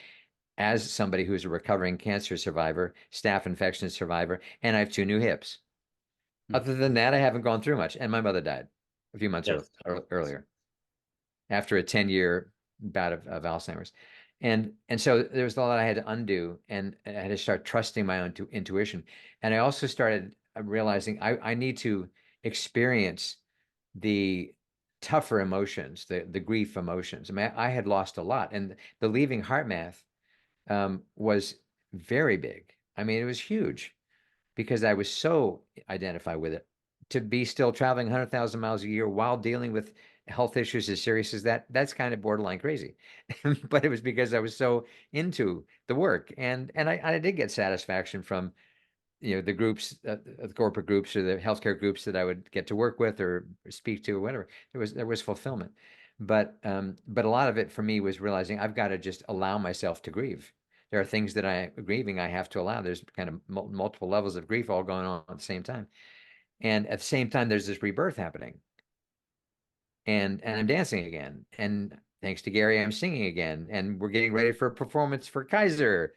as somebody who's a recovering cancer survivor, staph infection survivor, and I have two new hips. Hmm. Other than that, I haven't gone through much. And my mother died a few months Yes. earlier after a 10-year bout of Alzheimer's. And so there was a lot I had to undo, and I had to start trusting my own intuition. And I also started realizing I need to experience the tougher emotions, the grief emotions. I mean, I had lost a lot, and the leaving HeartMath was very big. I mean, it was huge because I was so identified with it. To be still traveling 100,000 miles a year while dealing with health issues as serious as that, that's kind of borderline crazy. But it was because I was so into the work. And I did get satisfaction from, the groups, the corporate groups or the healthcare groups that I would get to work with or speak to or whatever. There was fulfillment. But a lot of it for me was realizing I've got to just allow myself to grieve. There are things that I grieving I have to allow. There's kind of multiple levels of grief all going on at the same time. And at the same time, there's this rebirth happening. And I'm dancing again. And thanks to Gary, I'm singing again. And we're getting ready for a performance for Kaiser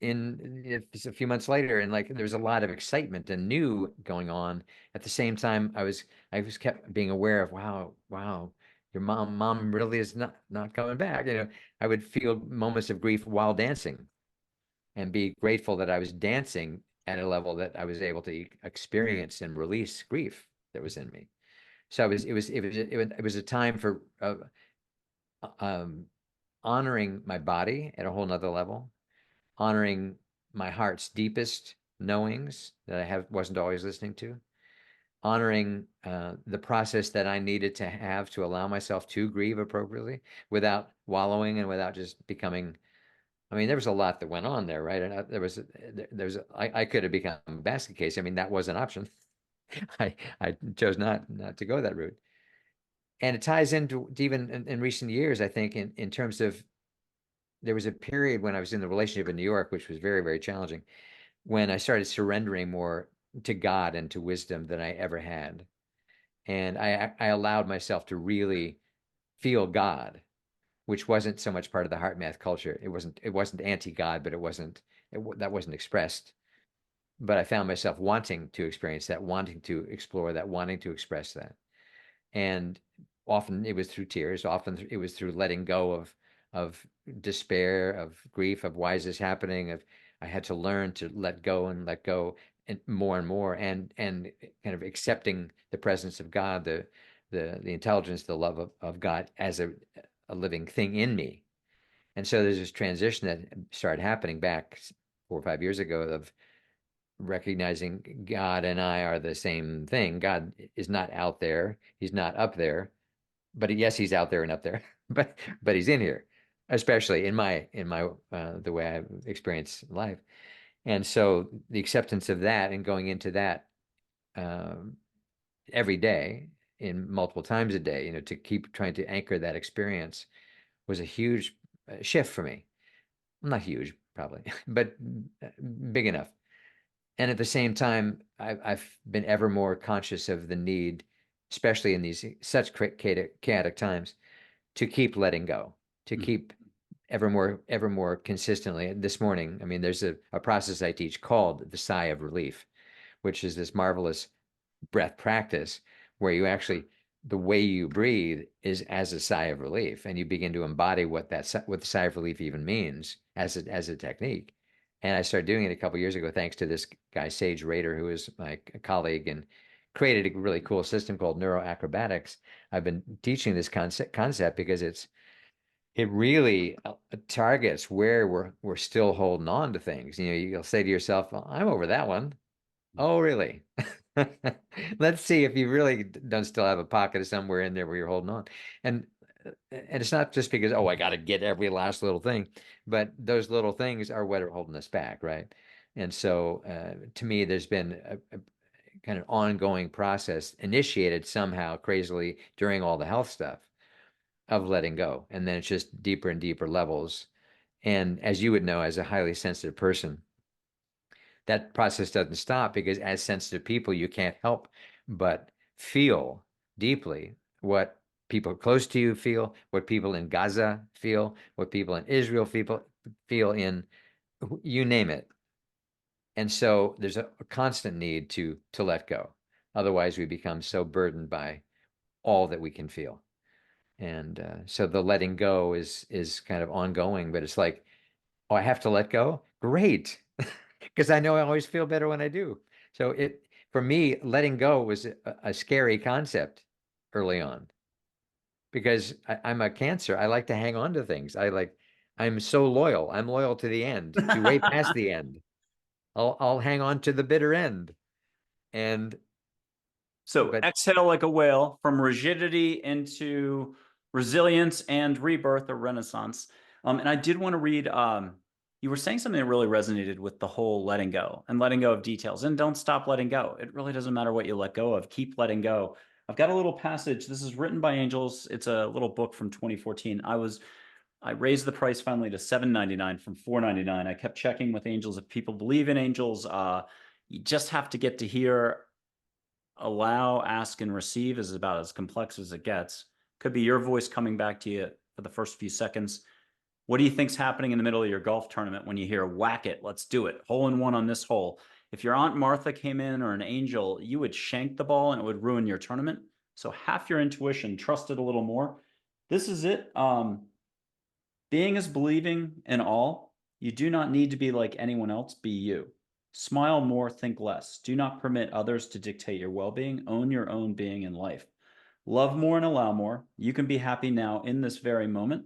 a few months later, and like there's a lot of excitement and new going on. At the same time, I was kept being aware of, wow, your mom really is not coming back. I would feel moments of grief while dancing and be grateful that I was dancing at a level that I was able to experience and release grief that was in me. So it was a time for um, honoring my body at a whole nother level, honoring my heart's deepest knowings that I wasn't always listening to, honoring the process that I needed to have to allow myself to grieve appropriately without wallowing and without just becoming. I mean, there was a lot that went on there, right? And I could have become a basket case. I mean, that was an option. I chose not to go that route. And it ties into even in recent years, I think, in terms of there was a period when I was in the relationship in New York, which was very, very challenging, when I started surrendering more to God and to wisdom than I ever had. And I allowed myself to really feel God. which wasn't so much part of the heart math culture. It wasn't anti-God, but that wasn't expressed. But I found myself wanting to experience that, wanting to explore that, wanting to express that. And often it was through tears, often it was through letting go of despair, of grief, of why is this happening, of I had to learn to let go and more and kind of accepting the presence of God, the intelligence, the love of God as a living thing in me. And so there's this transition that started happening back 4 or 5 years ago of recognizing God and I are the same thing. God is not out there. He's not up there, but yes, he's out there and up there, but he's in here, especially in my the way I experience life. And so the acceptance of that and going into that um, every day in multiple times a day, to keep trying to anchor that experience was a huge shift for me. Not huge, probably, but big enough. And at the same time, I've been ever more conscious of the need, especially in these such chaotic times, to keep letting go, to keep ever more consistently. This morning, I mean, there's a process I teach called the sigh of relief, which is this marvelous breath practice where you actually the way you breathe is as a sigh of relief, and you begin to embody what the sigh of relief even means as a technique. And I started doing it a couple of years ago, thanks to this guy Sage Rader, who is my colleague and created a really cool system called neuroacrobatics. I've been teaching this concept because it really targets where we're still holding on to things. You'll say to yourself, well, "I'm over that one." Oh, really? Let's see if you really don't still have a pocket of somewhere in there where you're holding on. And and it's not just because, oh, I got to get every last little thing, but those little things are what are holding us back, right? And so to me, there's been a kind of ongoing process initiated somehow crazily during all the health stuff of letting go. And then it's just deeper and deeper levels. And as you would know, as a highly sensitive person, that process doesn't stop because as sensitive people, you can't help but feel deeply what people close to you feel, what people in Gaza feel, what people in Israel feel in you name it. And so there's a constant need to let go. Otherwise, we become so burdened by all that we can feel. And so the letting go is kind of ongoing, but it's like, oh, I have to let go? Great. Because I know I always feel better when I do. So for me, letting go was a scary concept early on because I'm a Cancer. I like to hang on to things. I'm so loyal. I'm loyal to the end, to way past the end. I'll hang on to the bitter end. And So but exhale like a whale from rigidity into resilience and rebirth or renaissance. And I did want to read, you were saying something that really resonated with the whole letting go and letting go of details, and don't stop letting go. It really doesn't matter what you let go of. Keep letting go. I've got a little passage. This is written by angels. It's a little book from 2014. I raised the price finally to $7.99 from $4.99. I kept checking with angels if people believe in angels. You just have to get to here. Allow, ask, and receive is about as complex as it gets. Could be your voice coming back to you for the first few seconds. What do you think's happening in the middle of your golf tournament when you hear whack it, let's do it, hole in one on this hole? If your Aunt Martha came in or an angel, you would shank the ball and it would ruin your tournament. So half your intuition, trust it a little more. This is it. Being is believing in all. You do not need to be like anyone else. Be you. Smile more, think less. Do not permit others to dictate your well being. Own your own being in life. Love more and allow more. You can be happy now in this very moment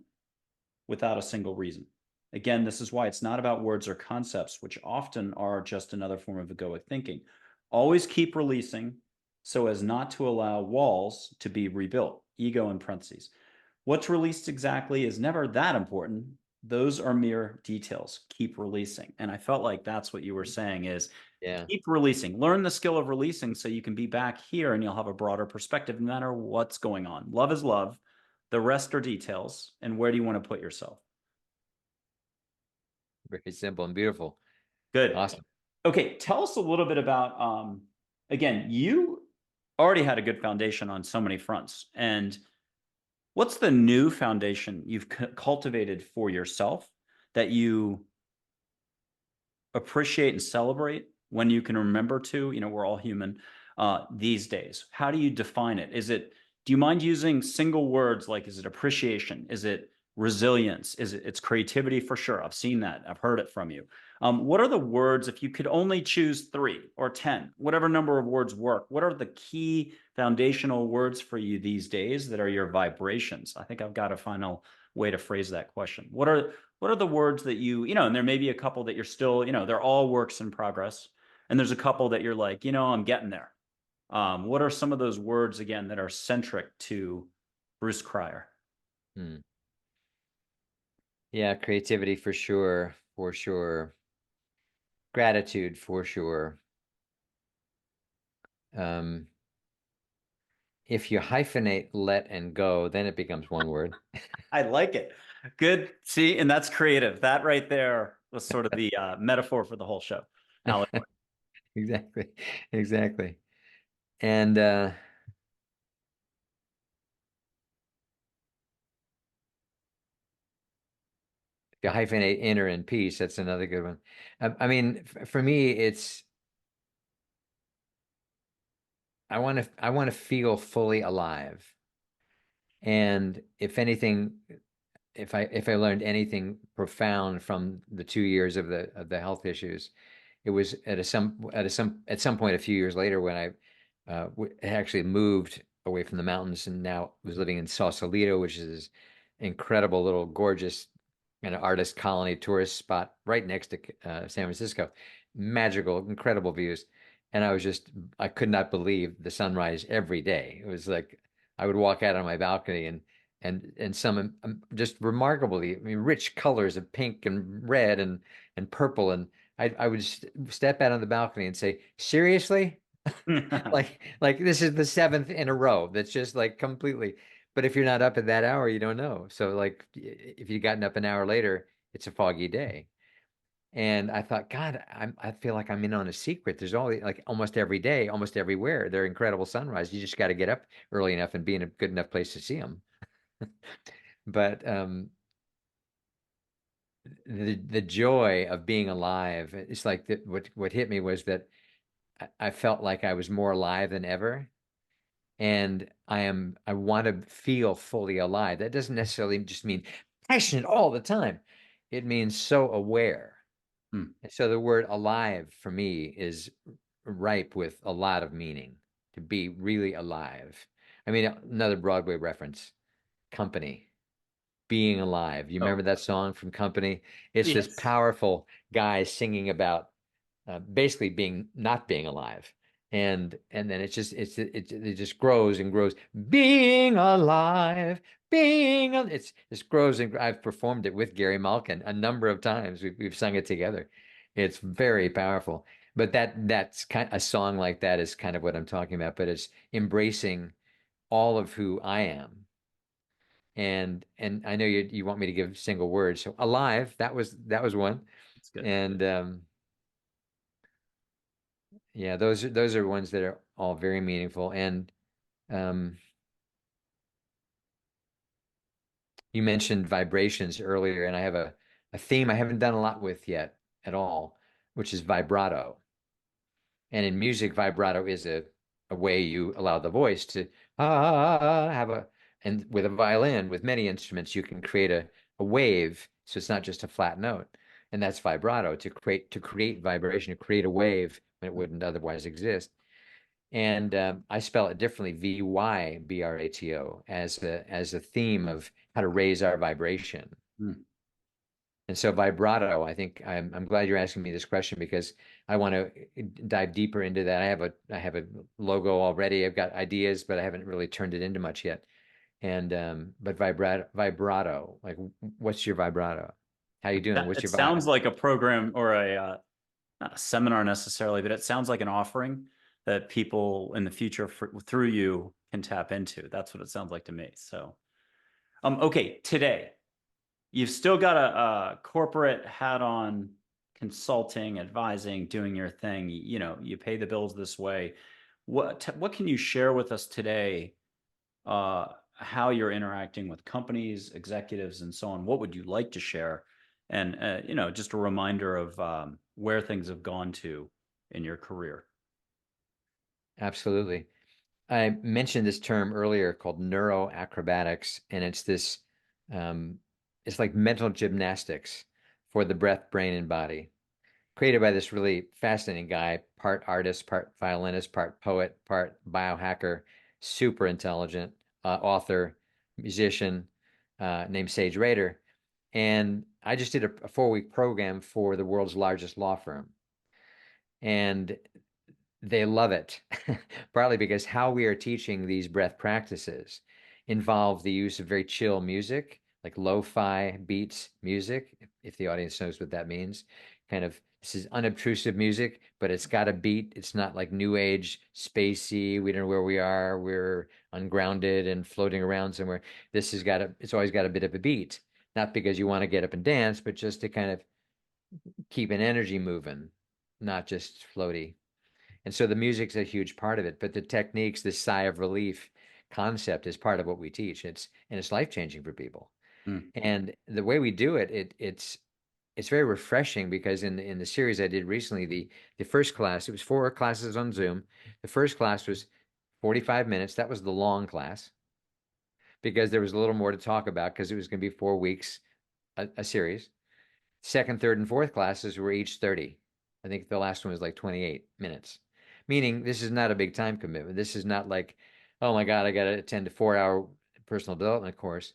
without a single reason. Again, this is why it's not about words or concepts, which often are just another form of egoic thinking. Always keep releasing so as not to allow walls to be rebuilt. Ego in parentheses. What's released exactly is never that important. Those are mere details. Keep releasing. And I felt like that's what you were saying is yeah, keep releasing. Learn the skill of releasing so you can be back here and you'll have a broader perspective no matter what's going on. Love is love. The rest are details. And where do you want to put yourself? very simple and beautiful. Good. Awesome. Okay, tell us a little bit about again, you already had a good foundation on so many fronts. And What's the new foundation you've cultivated for yourself that you appreciate and celebrate when you can remember to? We're all human these days. How do you define it? Do you mind using single words? Like, is it appreciation? Is it resilience? It's creativity for sure? I've seen that. I've heard it from you. What are the words, if you could only choose 3 or 10, whatever number of words work, what are the key foundational words for you these days that are your vibrations? I think I've got a final way to phrase that question. What are the words that and there may be a couple that you're still, they're all works in progress. And there's a couple that you're like, I'm getting there. What are some of those words again that are centric to Bruce Cryer? Hmm. Yeah, creativity for sure, for sure. Gratitude for sure. Um, if you hyphenate let and go, then it becomes one word. I like it. Good. See, and that's creative. That right there was sort of the metaphor for the whole show. Alex. Exactly. Exactly. And if you hyphenate inner and peace, that's another good one. I mean, for me, it's I want to feel fully alive. And if anything, if I learned anything profound from the 2 years of the health issues, it was at some point a few years later when I actually moved away from the mountains and now was living in Sausalito, which is this incredible little gorgeous kind of artist colony tourist spot right next to San Francisco. Magical, incredible views. And I could not believe the sunrise every day. It was like I would walk out on my balcony and some just remarkably, I mean, rich colors of pink and red and purple, and I would step out on the balcony and say, seriously, like this is the 7th in a row. That's just like completely. But if you're not up at that hour, you don't know. So like if you'd gotten up an hour later, it's a foggy day. And I thought, God, I feel like I'm in on a secret. There's all like almost every day, almost everywhere, they're incredible sunrise. You just got to get up early enough and be in a good enough place to see them. But the joy of being alive, it's like that. What hit me was that I felt like I was more alive than ever, and I want to feel fully alive. That doesn't necessarily just mean passionate all the time. It means so aware. Hmm. And so the word alive for me is ripe with a lot of meaning. To be really alive. I mean, another Broadway reference, Company, Being Alive. You Oh, remember that song from Company? It's this yes. powerful guy singing about basically not being alive, and then it just grows and grows. Being alive, it just grows, and I've performed it with Gary Malkin a number of times. We've sung it together. It's very powerful. But that's kind a song like that is kind of what I'm talking about. But it's embracing all of who I am. And I know you want me to give single words. So alive, that was one. That's good. And yeah, those are ones that are all very meaningful. And um, you mentioned vibrations earlier, and I have a theme I haven't done a lot with yet at all, which is vibrato. And in music, vibrato is a way you allow the voice to have and with a violin, with many instruments, you can create a wave. So it's not just a flat note. And that's vibrato, to create vibration, to create a wave when it wouldn't otherwise exist. And I spell it differently, Vybrato, as a theme of how to raise our vibration. Hmm. And so vibrato, I think I'm glad you're asking me this question because I want to dive deeper into that. I have a logo already. I've got ideas, but I haven't really turned it into much yet. And but vibrato, like what's your vibrato? How you doing? What's It your vibe? sounds like a program or not a seminar necessarily, but it sounds like an offering that people in the future through you can tap into. That's what it sounds like to me. So, okay, today you've still got a corporate hat on, consulting, advising, doing your thing. You pay the bills this way. What can you share with us today? Uh, how you're interacting with companies, executives, and so on. What would you like to share? And just a reminder of where things have gone to in your career. Absolutely. I mentioned this term earlier called neuroacrobatics, and it's this, um, it's like mental gymnastics for the breath, brain, and body, created by this really fascinating guy, part artist, part violinist, part poet, part biohacker, super intelligent author, musician, named Sage Rader. And I just did a 4-week program for the world's largest law firm. And they love it, partly because how we are teaching these breath practices involve the use of very chill music, like lo-fi beats music, if the audience knows what that means. Kind of, this is unobtrusive music, but it's got a beat. It's not like new age, spacey. We don't know where we are. We're ungrounded and floating around somewhere. It's always got a bit of a beat, not because you want to get up and dance, but just to kind of keep an energy moving, not just floaty. And so the music's a huge part of it, but the techniques, this sigh of relief concept is part of what we teach. It's life changing for people. Mm. And the way we do it, it's very refreshing because in the series I did recently, the first class, it was 4 classes on Zoom. The first class was 45 minutes. That was the long class because there was a little more to talk about because it was going to be 4 weeks, a series. Second, third, and fourth classes were each 30. I think the last one was like 28 minutes, meaning this is not a big time commitment. This is not like, oh my God, I got to attend a 4 hour personal development course.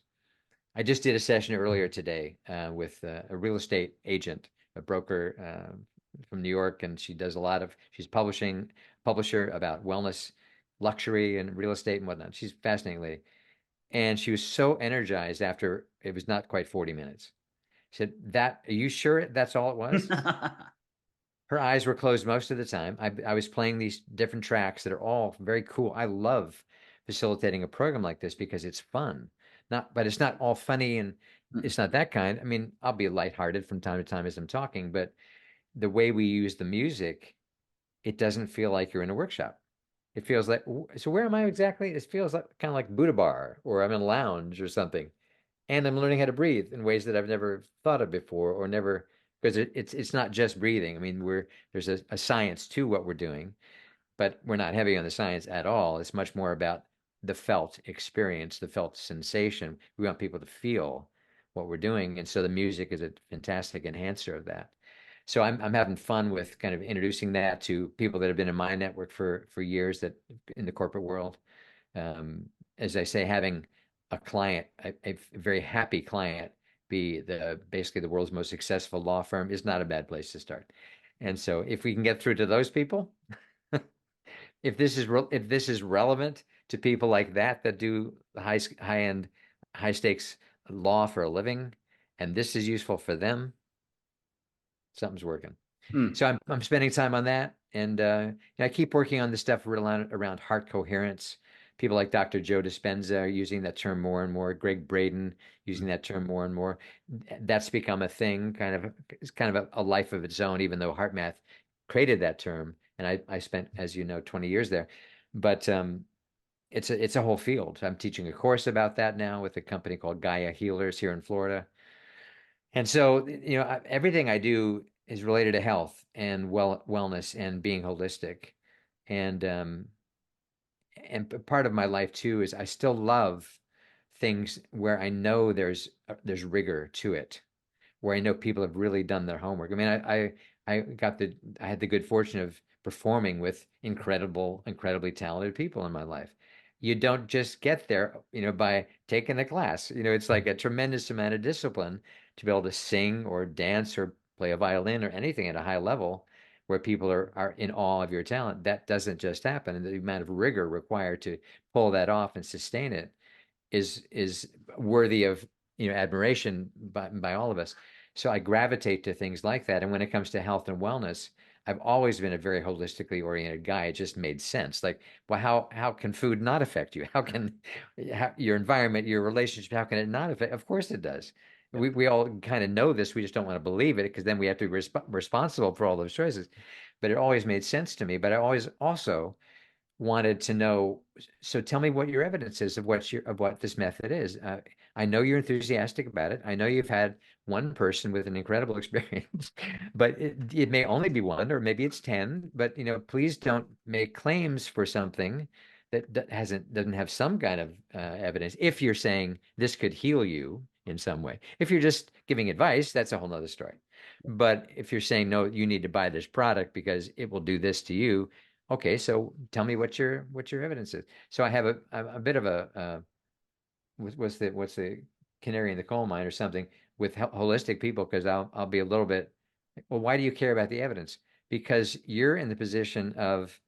I just did a session earlier today with a real estate agent, a broker from New York, and she's publisher about wellness, luxury, and real estate and whatnot. She's a fascinating lady. And she was so energized after it was not quite 40 minutes. She said, are you sure that's all it was? Her eyes were closed most of the time. I was playing these different tracks that are all very cool. I love facilitating a program like this because it's fun. But it's not all funny and it's not that kind. I mean, I'll be lighthearted from time to time as I'm talking, but the way we use the music, it doesn't feel like you're in a workshop. It feels like, so where am I exactly? It feels like kind of like Buddha bar or I'm in a lounge or something. And I'm learning how to breathe in ways that I've never thought of before or never because it's not just breathing. I mean, there's a science to what we're doing, but we're not heavy on the science at all. It's much more about the felt experience, the felt sensation. We want people to feel what we're doing, and so the music is a fantastic enhancer of that. So I'm having fun with kind of introducing that to people that have been in my network for years that in the corporate world. As I say, having a client, a very happy client, be basically the world's most successful law firm is not a bad place to start. And so, if we can get through to those people, if this is relevant to people like that do high end, high stakes law for a living, and this is useful for them, something's working. Mm. So I'm spending time on that, and I keep working on this stuff around heart coherence. People like Dr. Joe Dispenza are using that term more and more. Greg Braden using that term more and more. That's become a thing, it's kind of a life of its own, even though HeartMath created that term, and I spent, as you know, 20 years there. But it's a whole field. I'm teaching a course about that now with a company called Gaia Healers here in Florida. And so, everything I do is related to health and wellness and being holistic. And part of my life too is I still love things where I know there's rigor to it, where I know people have really done their homework. I mean, I had the good fortune of performing with incredibly talented people in my life. You don't just get there, by taking a class. It's like a tremendous amount of discipline to be able to sing or dance or play a violin or anything at a high level where people are in awe of your talent. That doesn't just happen. And the amount of rigor required to pull that off and sustain it is worthy of admiration by all of us. So I gravitate to things like that. And when it comes to health and wellness, I've always been a very holistically oriented guy. It just made sense. Like, well, how can food not affect you? Your environment, your relationship, how can it not affect? Of course it does. We all kind of know this. We just don't want to believe it because then we have to be responsible for all those choices. But it always made sense to me. But I always also wanted to know, so tell me what your evidence is of what this method is. I know you're enthusiastic about it. I know you've had one person with an incredible experience, but it may only be one, or maybe it's 10. But please don't make claims for something that doesn't have some kind of evidence. If you're saying this could heal you in some way, if you're just giving advice, that's a whole nother story. But if you're saying no, you need to buy this product because it will do this to you. Okay, so tell me what your evidence is. So I have a bit of what's the canary in the coal mine or something with holistic people, because I'll be a little bit, well, why do you care about the evidence? Because you're in the position of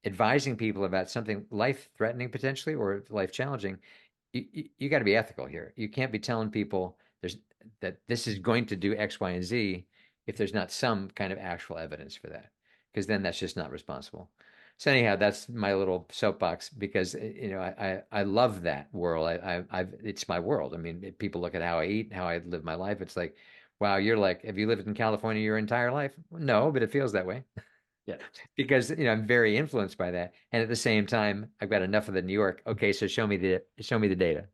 advising people about something life threatening potentially or life challenging. You got to be ethical here. You can't be telling people that this is going to do X, Y, and Z if there's not some kind of actual evidence for that, because then that's just not responsible. So anyhow, that's my little soapbox, because I love that world. It's my world. I mean, people look at how I eat, how I live my life. It's like, wow, you're like, have you lived in California your entire life? No, but it feels that way Yeah. because I'm very influenced by that. And at the same time, I've got enough of the New York. Okay, so show me the data.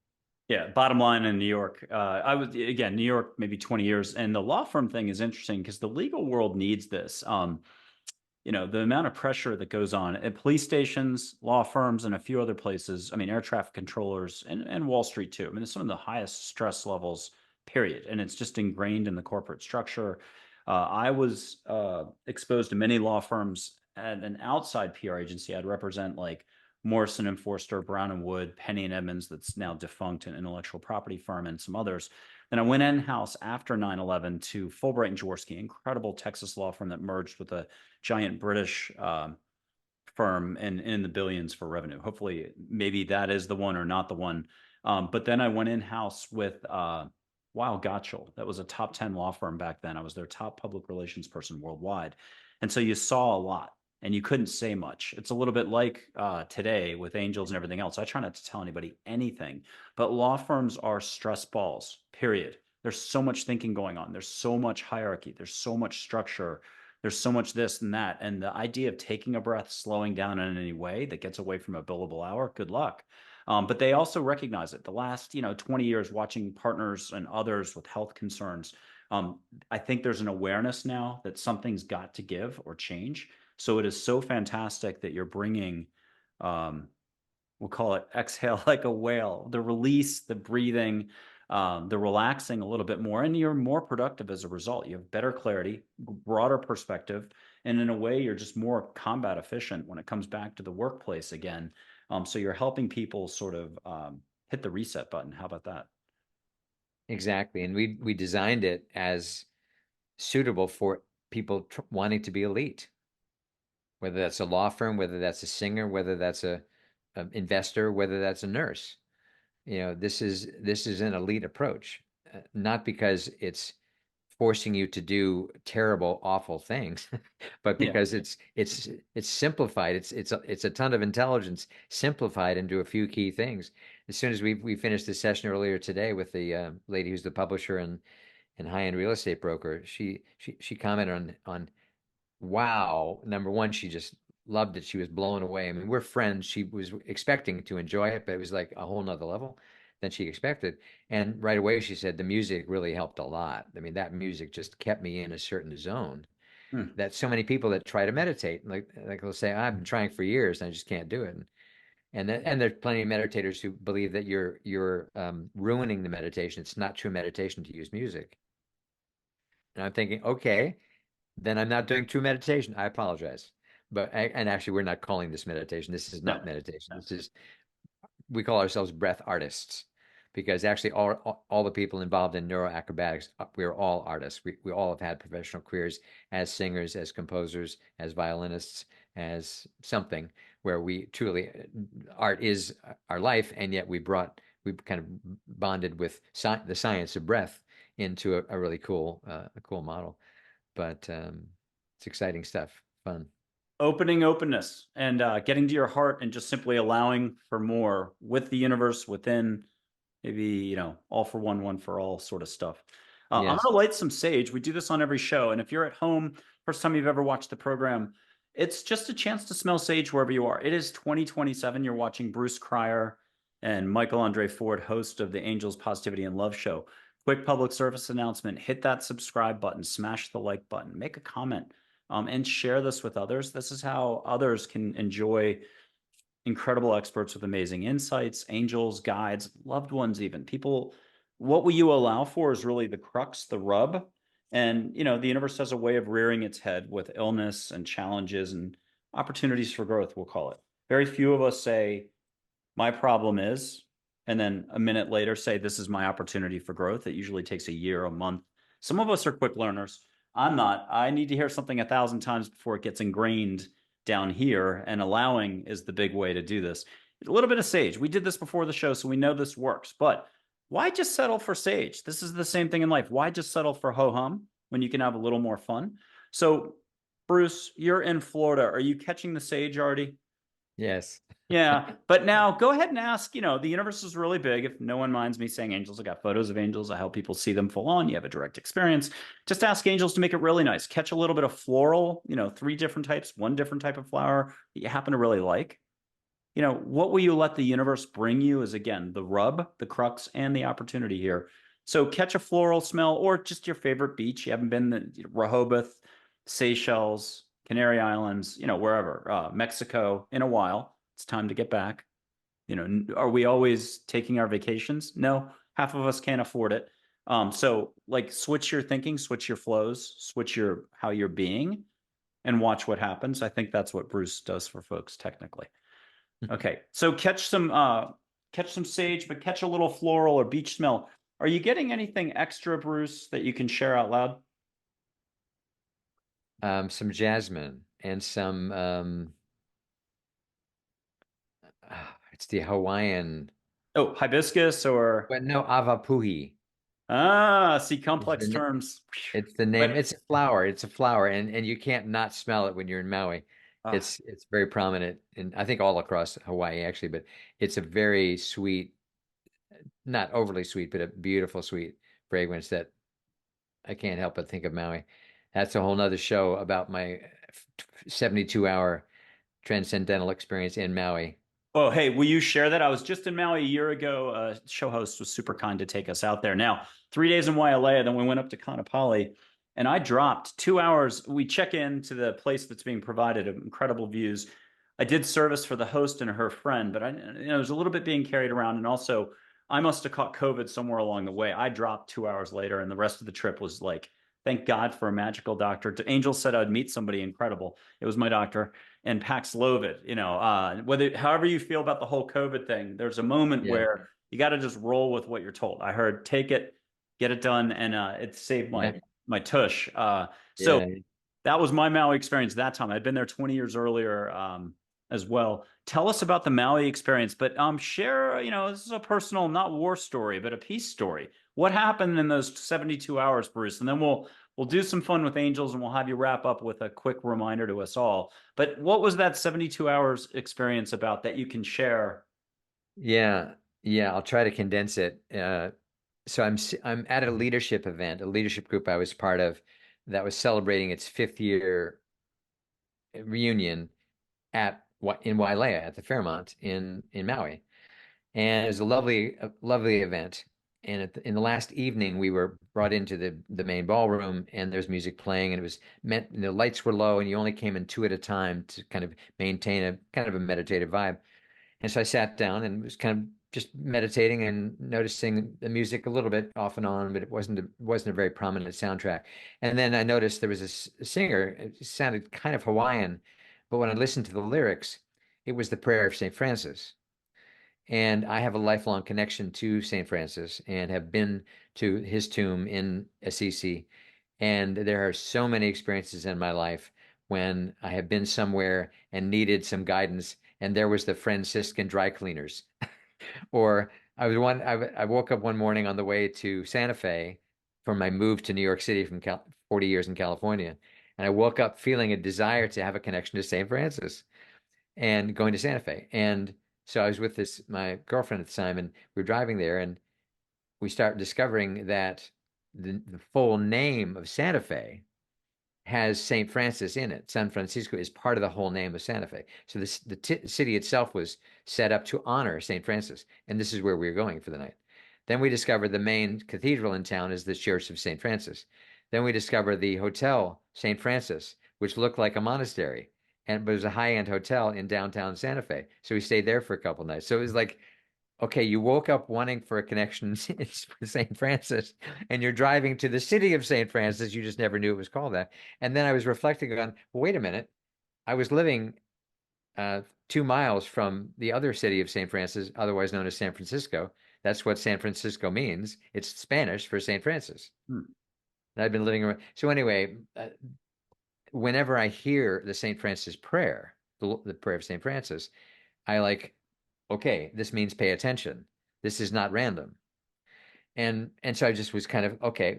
Yeah, bottom line in New York, I was again New York maybe 20 years, and the law firm thing is interesting because the legal world needs this. The amount of pressure that goes on at police stations, law firms, and a few other places. I mean, air traffic controllers and Wall Street too. I mean, it's some of the highest stress levels, period. And it's just ingrained in the corporate structure. I was exposed to many law firms at an outside PR agency. I'd represent like Morrison and Forster, Brown and Wood, Penny and Edmonds, that's now defunct, an intellectual property firm, and some others. Then I went in-house after 9/11 to Fulbright and Jaworski, incredible Texas law firm that merged with a giant British firm and in the billions for revenue. Hopefully, maybe that is the one or not the one. But then I went in-house with Weil Gotshal. That was a top 10 law firm back then. I was their top public relations person worldwide. And so you saw a lot and you couldn't say much. It's a little bit like today with angels and everything else. I try not to tell anybody anything, but law firms are stress balls, period. There's so much thinking going on. There's so much hierarchy. There's so much structure. There's so much this and that. And the idea of taking a breath, slowing down in any way that gets away from a billable hour, good luck. But they also recognize it. The last, 20 years watching partners and others with health concerns, I think there's an awareness now that something's got to give or change. So it is so fantastic that you're bringing, we'll call it exhale like a whale, the release, the breathing, the relaxing a little bit more, and you're more productive as a result. You have better clarity, broader perspective, and in a way, you're just more combat efficient when it comes back to the workplace again. So you're helping people sort of hit the reset button. How about that? Exactly. And we designed it as suitable for people wanting to be elite, whether that's a law firm, whether that's a singer, whether that's a investor, whether that's a nurse. This is an elite approach, not because it's forcing you to do terrible, awful things, but Yeah. because it's simplified. It's a ton of intelligence simplified into a few key things. As soon as we finished the session earlier today with the lady who's the publisher and high-end real estate broker, she commented on wow. Number one, she just loved it. She was blown away. I mean, we're friends. She was expecting to enjoy it, but it was like a whole nother level than she expected. And right away, she said the music really helped a lot. I mean, that music just kept me in a certain zone Hmm. that so many people that try to meditate, like they'll say, I've been trying for years and I just can't do it. And there's plenty of meditators who believe that you're ruining the meditation. It's not true meditation to use music. And I'm thinking, okay, then I'm not doing true meditation. I apologize. And actually, we're not calling this meditation. This is No. not meditation. No. We call ourselves breath artists because actually all the people involved in neuroacrobatics, we're all artists. We all have had professional careers as singers, as composers, as violinists, as something where we truly, art is our life. And yet we kind of bonded with the science of breath into a really cool model. But it's exciting stuff, fun. Opening openness and getting to your heart and just simply allowing for more with the universe within, maybe, all for one for all sort of stuff. I'm going Yes. to light some sage. We do this on every show. And if you're at home, first time you've ever watched the program, It's just a chance to smell sage wherever you are. It is 2027. You're watching Bruce Cryer and Michael Andre Ford, host of the Angels Positivity and Love Show. Quick public service announcement: hit that subscribe button, smash the like button, make a comment, and share this with others. This is how others can enjoy incredible experts with amazing insights, angels, guides, loved ones, even people. What will you allow for is really the crux, the rub. And, the universe has a way of rearing its head with illness and challenges and opportunities for growth, we'll call it. Very few of us say, my problem is, and then a minute later say, this is my opportunity for growth. It usually takes a year, a month. Some of us are quick learners. I'm not. I need to hear something 1,000 times before it gets ingrained down here, and allowing is the big way to do this. A little bit of sage. We did this before the show, so we know this works, but why just settle for sage? This is the same thing in life. Why just settle for ho-hum when you can have a little more fun? So, Bruce, you're in Florida. Are you catching the sage already? Yes. Yeah, but now go ahead and ask. The universe is really big. If no one minds me saying angels, I got photos of angels. I help people see them full on. You have a direct experience. Just ask angels to make it really nice. Catch a little bit of floral, three different types, one different type of flower that you happen to really like. What will you let the universe bring you is, again, the rub, the crux, and the opportunity here. So catch a floral smell, or just your favorite beach. You haven't been to Rehoboth, Seychelles, Canary Islands, wherever, Mexico in a while. It's time to get back. Are we always taking our vacations? No, half of us can't afford it. So like switch your thinking, switch your flows, switch your how you're being, and watch what happens. I think that's what Bruce does for folks technically. Okay, so catch some sage, but catch a little floral or beach smell. Are you getting anything extra, Bruce, that you can share out loud? Some jasmine and some it's the Hawaiian, Oh, hibiscus or but no, avapuhi see is complex the terms. it's the name. But It's a flower. It's a flower, and you can't not smell it when you're in Maui. uh, It's very prominent, and I think all across Hawaii actually. But it's a very sweet, not overly sweet, but a beautiful sweet fragrance that I can't help but think of Maui. That's a whole nother show about my 72-hour transcendental experience in Maui. Oh, hey, will you share that? I was just in Maui a year ago. Show host was super kind to take us out there. Now, 3 days in Wailea, then we went up to Kaanapali, and I dropped 2 hours. We check in to the place that's being provided, incredible views. I did service for the host and her friend, but I was a little bit being carried around, and also I must have caught COVID somewhere along the way. I dropped 2 hours later, and the rest of the trip was like, thank God for a magical doctor. Angel said I'd meet somebody incredible. It was my doctor and Paxlovid. Whether however you feel about the whole COVID thing, there's a moment Yeah, where you got to just roll with what you're told. I heard take it, get it done, and it saved yeah, my tush. So yeah. that was my Maui experience that time. I'd been there 20 years earlier as well. Tell us about the Maui experience, but share, this is a personal, not war story, but a peace story. What happened in those 72 hours, Bruce? And then we'll do some fun with angels, and we'll have you wrap up with a quick reminder to us all. But what was that 72 hours experience about that you can share? Yeah, yeah, I'll try to condense it. So I'm at a leadership event, a leadership group I was part of that was celebrating its fifth year reunion in Wailea at the Fairmont in Maui, and it was a lovely event. And in the last evening, we were brought into the main ballroom, and there's music playing, and it was meant the lights were low, and you only came in two at a time to kind of maintain a kind of a meditative vibe. And so I sat down and was kind of just meditating and noticing the music a little bit off and on, but it wasn't a very prominent soundtrack. And then I noticed there was a singer. It sounded kind of Hawaiian, but when I listened to the lyrics, it was the prayer of St. Francis. And I have a lifelong connection to St. Francis and have been to his tomb in Assisi. And there are so many experiences in my life when I have been somewhere and needed some guidance, and there was the Franciscan dry cleaners. Or I woke up one morning on the way to Santa Fe from my move to New York City from 40 years in California, and I woke up feeling a desire to have a connection to St. Francis and going to Santa Fe. And so I was with my girlfriend at the time, and we were driving there, and we start discovering that the full name of Santa Fe has St. Francis in it. San Francisco is part of the whole name of Santa Fe. So the city itself was set up to honor St. Francis. And this is where we were going for the night. Then we discovered the main cathedral in town is the Church of St. Francis. Then we discovered the Hotel St. Francis, which looked like a monastery. And but it was a high-end hotel in downtown Santa Fe. So we stayed there for a couple nights. So it was like, okay, you woke up wanting for a connection with St. Francis, and you're driving to the city of St. Francis. You just never knew it was called that. And then I was reflecting on, well, wait a minute. I was living 2 miles from the other city of St. Francis, otherwise known as San Francisco. That's what San Francisco means. It's Spanish for St. Francis. Hmm. And I've been living around. So anyway, whenever I hear the St. Francis prayer, the prayer of St. Francis, I like, okay, this means pay attention. This is not random. And so I just was kind of okay,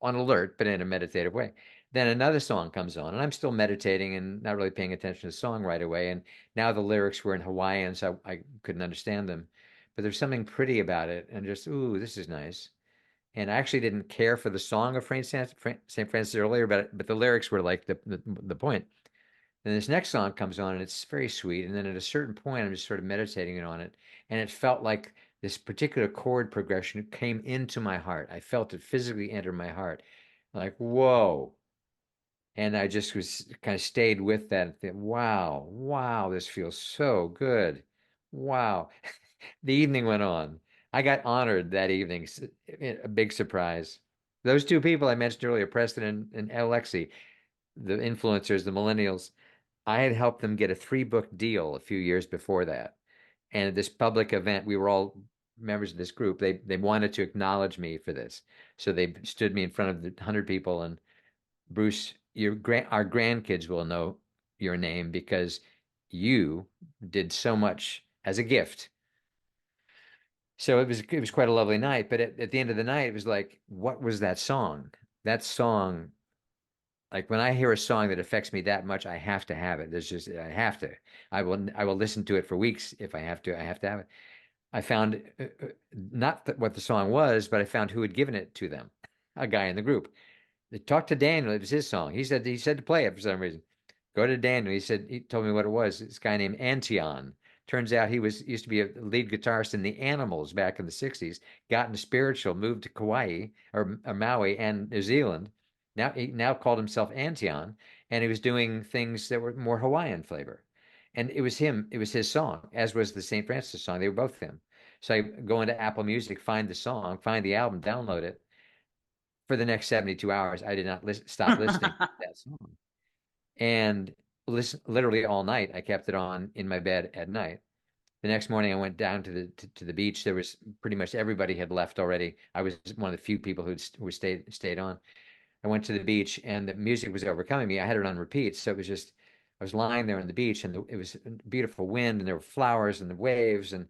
on alert, but in a meditative way. Then another song comes on, and I'm still meditating and not really paying attention to the song right away. And now the lyrics were in Hawaiian, so I couldn't understand them. But there's something pretty about it, and just, ooh, this is nice. And I actually didn't care for the song of St. Francis earlier, but the lyrics were like the point. Then this next song comes on and it's very sweet. And then at a certain point, I'm just sort of meditating on it. And it felt like this particular chord progression came into my heart. I felt it physically enter my heart. Like, whoa. And I just was kind of stayed with that and think, wow, wow, this feels so good. Wow. The evening went on. I got honored that evening. A big surprise. Those two people I mentioned earlier, Preston and Alexi, the influencers, the millennials, I had helped them get a 3-book deal a few years before that. And at this public event, we were all members of this group. They wanted to acknowledge me for this. So they stood me in front of the 100 people and Bruce, our grandkids will know your name because you did so much as a gift. So it was quite a lovely night. But at the end of the night, it was like, what was that song? That song, like when I hear a song that affects me that much, I have to have it. There's just I have to. I will listen to it for weeks if I have to. I have to have it. I found not what the song was, but I found who had given it to them, a guy in the group. They talked to Daniel. It was his song. He said to play it for some reason. Go to Daniel. He told me what it was. This guy named Antion. Turns out he used to be a lead guitarist in the Animals back in the '60s. Got into spiritual, moved to Kauai or Maui and New Zealand. Now he now called himself Antion, and he was doing things that were more Hawaiian flavor. And it was him. It was his song, as was the St. Francis song. They were both him. So I go into Apple Music, find the song, find the album, download it. For the next 72 hours, I did not stop listening to that song. And listen, literally all night, I kept it on in my bed at night. The next morning, I went down to the beach. There was pretty much everybody had left already. I was one of the few people who stayed on. I went to the beach, and the music was overcoming me. I had it on repeat, so it was just I was lying there on the beach, and it was a beautiful wind, and there were flowers and the waves, and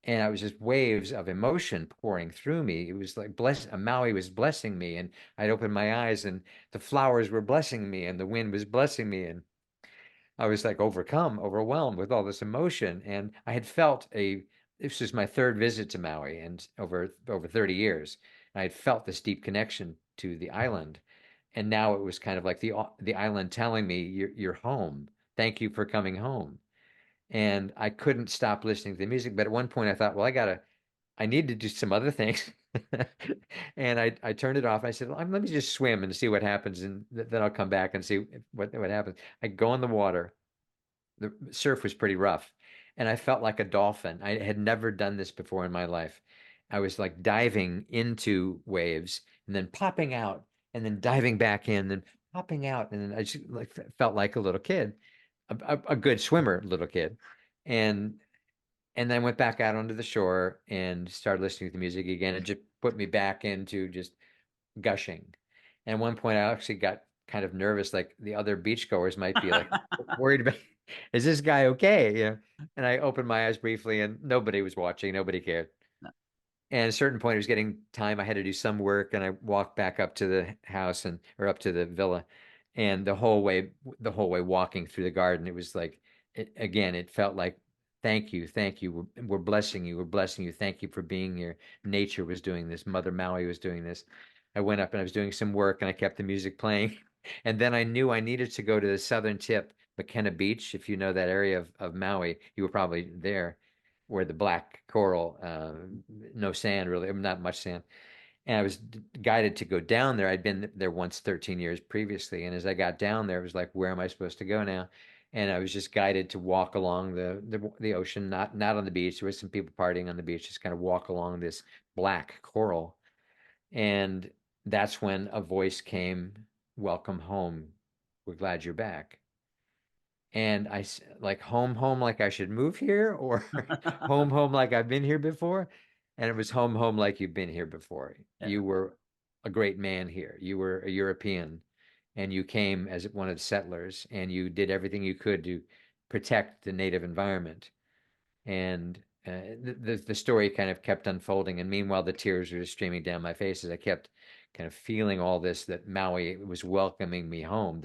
I was just waves of emotion pouring through me. It was like Maui was blessing me, and I'd open my eyes, and the flowers were blessing me, and the wind was blessing me, and I was like overwhelmed with all this emotion. And I had felt this was my third visit to Maui, and over 30 years, I had felt this deep connection to the island, and now it was kind of like the island telling me, "You're home. Thank you for coming home." And I couldn't stop listening to the music. But at one point, I thought, well, I need to do some other things. And I turned it off. I said, well, let me just swim and see what happens, and then I'll come back and see what happens. I go in the water. The surf was pretty rough, and I felt like a dolphin. I had never done this before in my life. I was like diving into waves and then popping out, and then diving back in, then popping out, and then I just like felt like a little kid, a good swimmer, little kid, and and then went back out onto the shore and started listening to the music again. It just put me back into just gushing. And at one point, I actually got kind of nervous, like the other beachgoers might be like worried about, is this guy okay? And I opened my eyes briefly, and nobody was watching, nobody cared. And at a certain point, it was getting time. I had to do some work, and I walked back up to the house or up to the villa, and the whole way walking through the garden, it was like, again, it felt like, thank you, thank you. We're blessing you. We're blessing you. Thank you for being here. Nature was doing this. Mother Maui was doing this. I went up and I was doing some work, and I kept the music playing. And then I knew I needed to go to the southern tip, McKenna Beach. If you know that area of Maui, you were probably there, where the black coral, no sand really, not much sand. And I was guided to go down there. I'd been there once 13 years previously. And as I got down there, it was like, where am I supposed to go now? And I was just guided to walk along the ocean, not on the beach. There was some people partying on the beach, just kind of walk along this black coral. And that's when a voice came, welcome home. We're glad you're back. And like home, home, like I should move here, or home, home, like I've been here before. And it was home, home, like you've been here before. Yeah. You were a great man here. You were a European, and you came as one of the settlers, and you did everything you could to protect the native environment. And the story kind of kept unfolding. And meanwhile, the tears were just streaming down my face as I kept kind of feeling all this, that Maui was welcoming me home.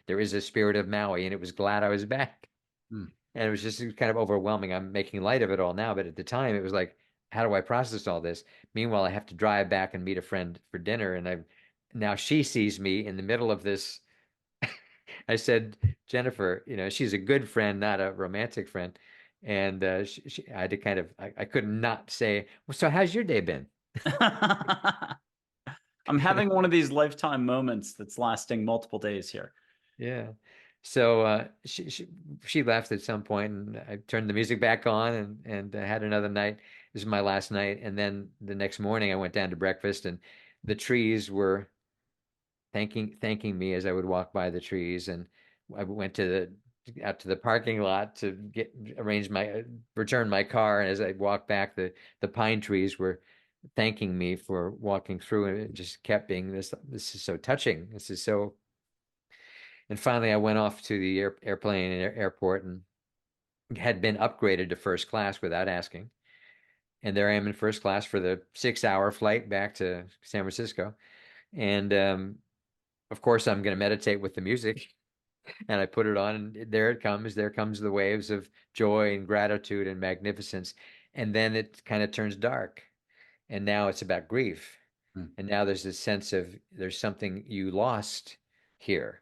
There is a spirit of Maui, and it was glad I was back. Mm. And it was just kind of overwhelming. I'm making light of it all now, but at the time, it was like, how do I process all this? Meanwhile, I have to drive back and meet a friend for dinner, and I now she sees me in the middle of this. I said, Jennifer, she's a good friend, not a romantic friend. And I had to kind of, I could not say, well, so how's your day been? I'm having one of these lifetime moments that's lasting multiple days here. Yeah. So she left at some point, and I turned the music back on, and had another night. This is my last night. And then the next morning, I went down to breakfast, and the trees were thanking me as I would walk by the trees. And I went out to the parking lot to return my car. And as I walked back, the pine trees were thanking me for walking through, and it just kept being this is so touching. This is so. And finally, I went off to the airplane and airport, and had been upgraded to first class without asking. And there I am in first class for the 6-hour flight back to San Francisco. And of course, I'm going to meditate with the music. And I put it on, and there it comes. There comes the waves of joy and gratitude and magnificence. And then it kind of turns dark. And now it's about grief. Mm. And now there's this sense of there's something you lost here.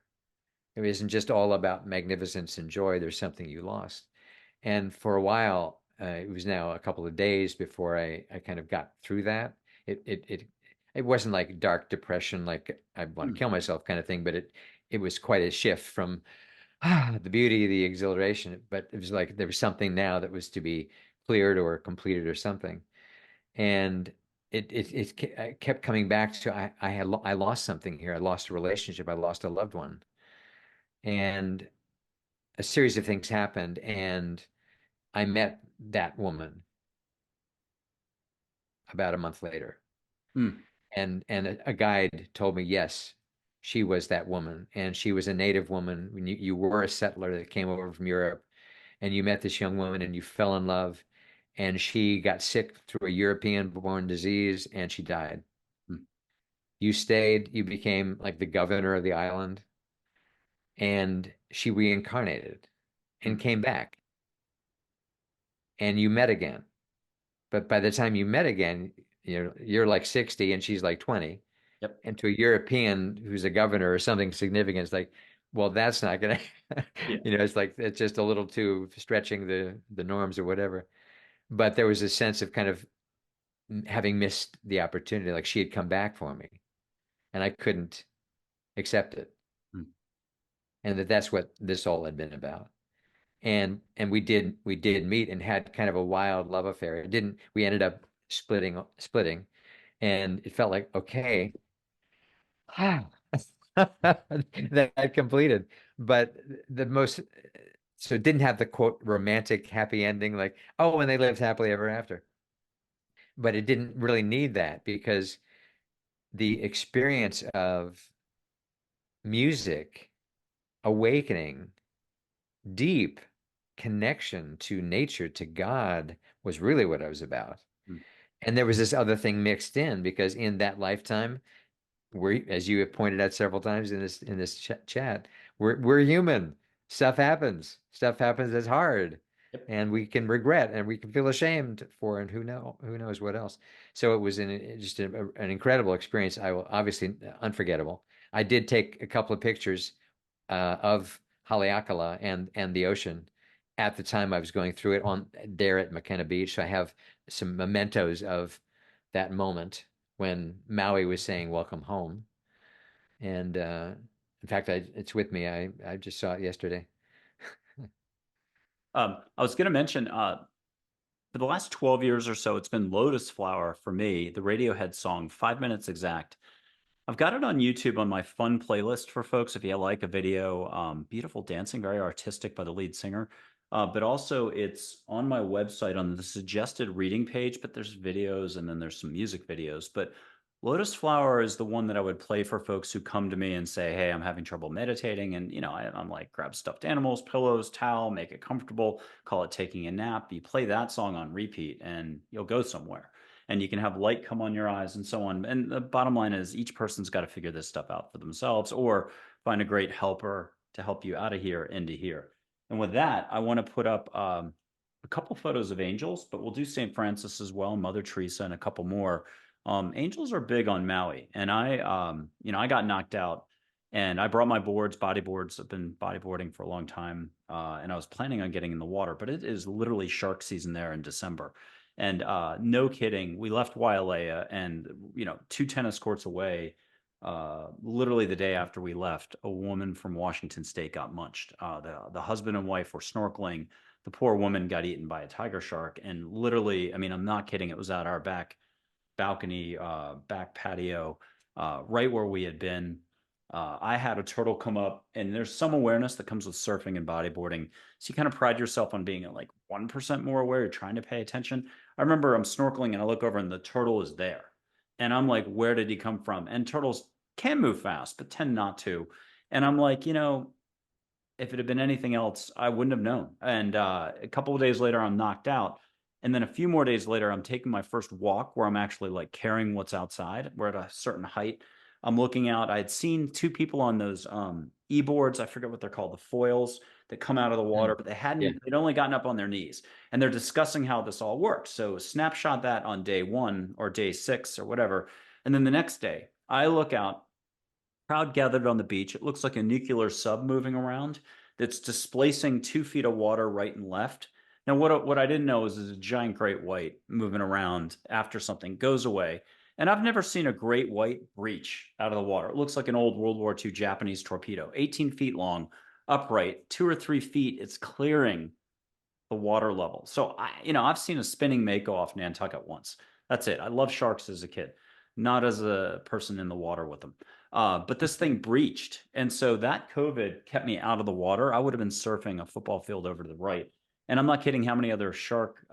It isn't just all about magnificence and joy. There's something you lost. And for a while, it was now a couple of days before I kind of got through that. It wasn't like dark depression, like I want to Mm. kill myself kind of thing, but it was quite a shift from the beauty, the exhilaration. But it was like there was something now that was to be cleared or completed or something. And I kept coming back to I lost something here. I lost a relationship. I lost a loved one. And a series of things happened, and I met that woman about a month later. Mm. And a guide told me, yes, she was that woman. And she was a native woman. When you were a settler that came over from Europe, and you met this young woman, and you fell in love, and she got sick through a European born disease, and she died. Mm. You stayed, you became like the governor of the island, and she reincarnated and Mm. came back, and you met again. But by the time you met again, you're like 60 and she's like 20. Yep. And to a European who's a governor or something significant, it's like, well, that's not gonna, Yeah. it's like it's just a little too stretching the norms or whatever. But there was a sense of kind of having missed the opportunity, like she had come back for me, and I couldn't accept it, Mm. and that's what this all had been about. And we did meet and had kind of a wild love affair. It didn't we ended up splitting, and it felt like okay, that completed. But the most so it didn't have the quote romantic happy ending like, oh, and they lived happily ever after. But it didn't really need that, because the experience of music, awakening, deep connection to nature, to God, was really what I was about. Mm. And there was this other thing mixed in, because in that lifetime, as you have pointed out several times in this chat, we're human. Stuff happens that's hard, Yep. and we can regret, and we can feel ashamed for, and who knows what else. So it was just an incredible experience. I will obviously unforgettable. I did take a couple of pictures of Haleakala and the ocean at the time I was going through it on there at McKenna Beach. So I have some mementos of that moment when Maui was saying "Welcome home," and in fact, it's with me. I just saw it yesterday. I was going to mention, for the last 12 years or so, it's been Lotus Flower for me, the Radiohead song, 5 minutes exact. I've got it on YouTube on my fun playlist for folks if you like a video. Beautiful dancing, very artistic by the lead singer. But also it's on my website on the suggested reading page, but there's videos and then there's some music videos. But Lotus Flower is the one that I would play for folks who come to me and say, hey, I'm having trouble meditating. And, I'm like, grab stuffed animals, pillows, towel, make it comfortable, call it taking a nap. You play that song on repeat and you'll go somewhere, and you can have light come on your eyes and so on. And the bottom line is each person's got to figure this stuff out for themselves or find a great helper to help you out of here into here. And with that, I want to put up a couple photos of angels, but we'll do St. Francis as well, Mother Teresa, and a couple more. Angels are big on Maui, and I got knocked out, and I brought my boards, body boards. I've been bodyboarding for a long time, and I was planning on getting in the water, but it is literally shark season there in December. And no kidding, we left Wailea, and two tennis courts away, literally the day after we left, a woman from Washington State got munched. The husband and wife were snorkeling. The poor woman got eaten by a tiger shark, and literally, I mean, I'm not kidding. It was at our back balcony, back patio, right where we had been. I had a turtle come up, and there's some awareness that comes with surfing and bodyboarding. So you kind of pride yourself on being at like 1% more aware. You're trying to pay attention. I remember I'm snorkeling and I look over and the turtle is there. And I'm like, where did he come from? And turtles can move fast, but tend not to. And I'm like, if it had been anything else, I wouldn't have known. And a couple of days later, I'm knocked out. And then a few more days later, I'm taking my first walk where I'm actually like carrying what's outside. We're at a certain height. I'm looking out. I had seen two people on those e-boards. I forget what they're called, the foils that come out of the water, Mm. but Yeah. they'd only gotten up on their knees. And they're discussing how this all works. So snapshot that on day 1 or day 6 or whatever. And then the next day, I look out, crowd gathered on the beach. It looks like a nuclear sub moving around that's displacing 2 feet of water right and left. Now, what I didn't know is there's a giant great white moving around after something goes away. And I've never seen a great white breach out of the water. It looks like an old World War II Japanese torpedo, 18 feet long, upright, 2 or 3 feet. It's clearing the water level. So I've seen a spinning mako off Nantucket once. That's it. I love sharks as a kid, not as a person in the water with them. But this thing breached, and so that COVID kept me out of the water. I would have been surfing a football field over to the right, and I'm not kidding. How many other shark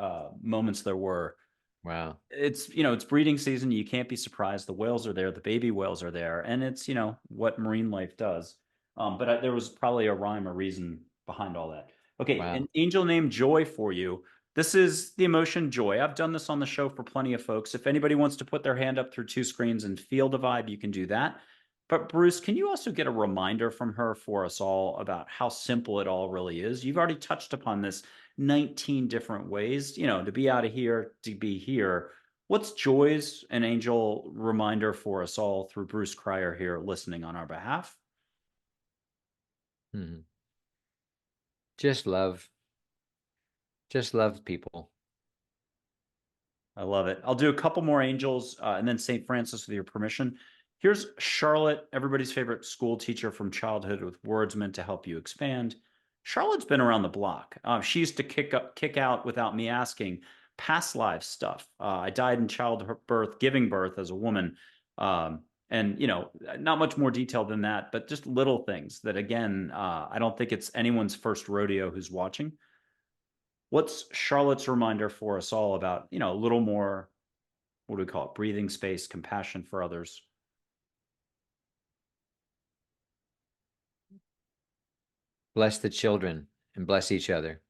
moments there were? Wow. It's breeding season. You can't be surprised. The whales are there. The baby whales are there, and it's what marine life does. But there was probably a rhyme or reason behind all that. Okay, an Wow. angel named Joy for you. This is the emotion joy. I've done this on the show for plenty of folks. If anybody wants to put their hand up through two screens and feel the vibe, you can do that. But Bruce, can you also get a reminder from her for us all about how simple it all really is? You've already touched upon this 19 different ways, to be out of here, to be here. What's Joy's an angel reminder for us all through Bruce Cryer here listening on our behalf? Mhm. Just love. Just love people. I love it. I'll do a couple more angels and then St. Francis with your permission. Here's Charlotte, everybody's favorite school teacher from childhood with words meant to help you expand. Charlotte's been around the block. She used to kick out without me asking past life stuff. I died in childbirth, giving birth as a woman. And, not much more detail than that, but just little things that, again, I don't think it's anyone's first rodeo who's watching. What's Charlotte's reminder for us all about, a little more, what do we call it? Breathing space, compassion for others. Bless the children and bless each other.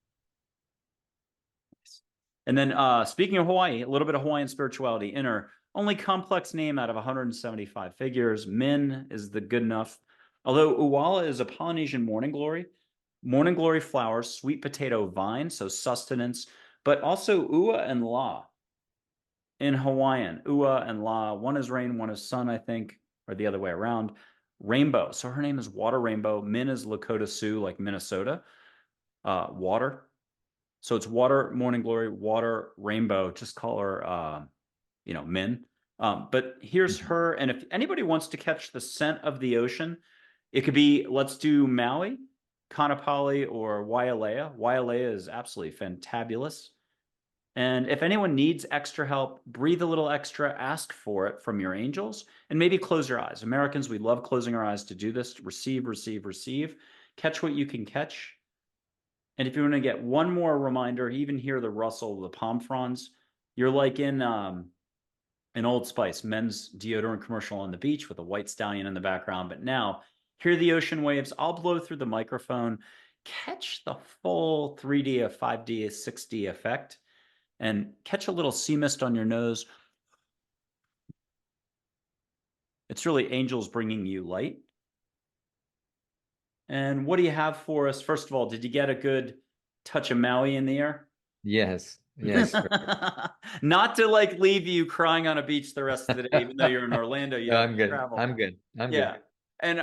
And then speaking of Hawaii, a little bit of Hawaiian spirituality inner, only complex name out of 175 figures. Min is the good enough. Although Uwala is a Polynesian morning glory flowers, sweet potato vine, so sustenance, but also Ua and La in Hawaiian. Ua and La, one is rain, one is sun, I think, or the other way around. Rainbow. So her name is Water Rainbow. Min is Lakota Sioux, like Minnesota. Water. So it's Water Morning Glory, Water Rainbow. Just call her, Min. But here's Mhm. her. And if anybody wants to catch the scent of the ocean, it could be, let's do Maui, Kanapali, or Wailea. Wailea is absolutely fantabulous. And if anyone needs extra help, breathe a little extra, ask for it from your angels, and maybe close your eyes. Americans, we love closing our eyes to do this. Receive, receive, receive. Catch what you can catch. And if you want to get one more reminder, even hear the rustle of the palm fronds, you're like in an Old Spice men's deodorant commercial on the beach with a white stallion in the background. But now, hear the ocean waves. I'll blow through the microphone. Catch the full 3D, 5D, 6D effect, and catch a little sea mist on your nose. It's really angels bringing you light. And what do you have for us? First of all, did you get a good touch of Maui in the air? Yes, yes. Not to like leave you crying on a beach the rest of the day, even though you're in Orlando, you No, have I'm to good. travel. I'm good. I'm Yeah. good. And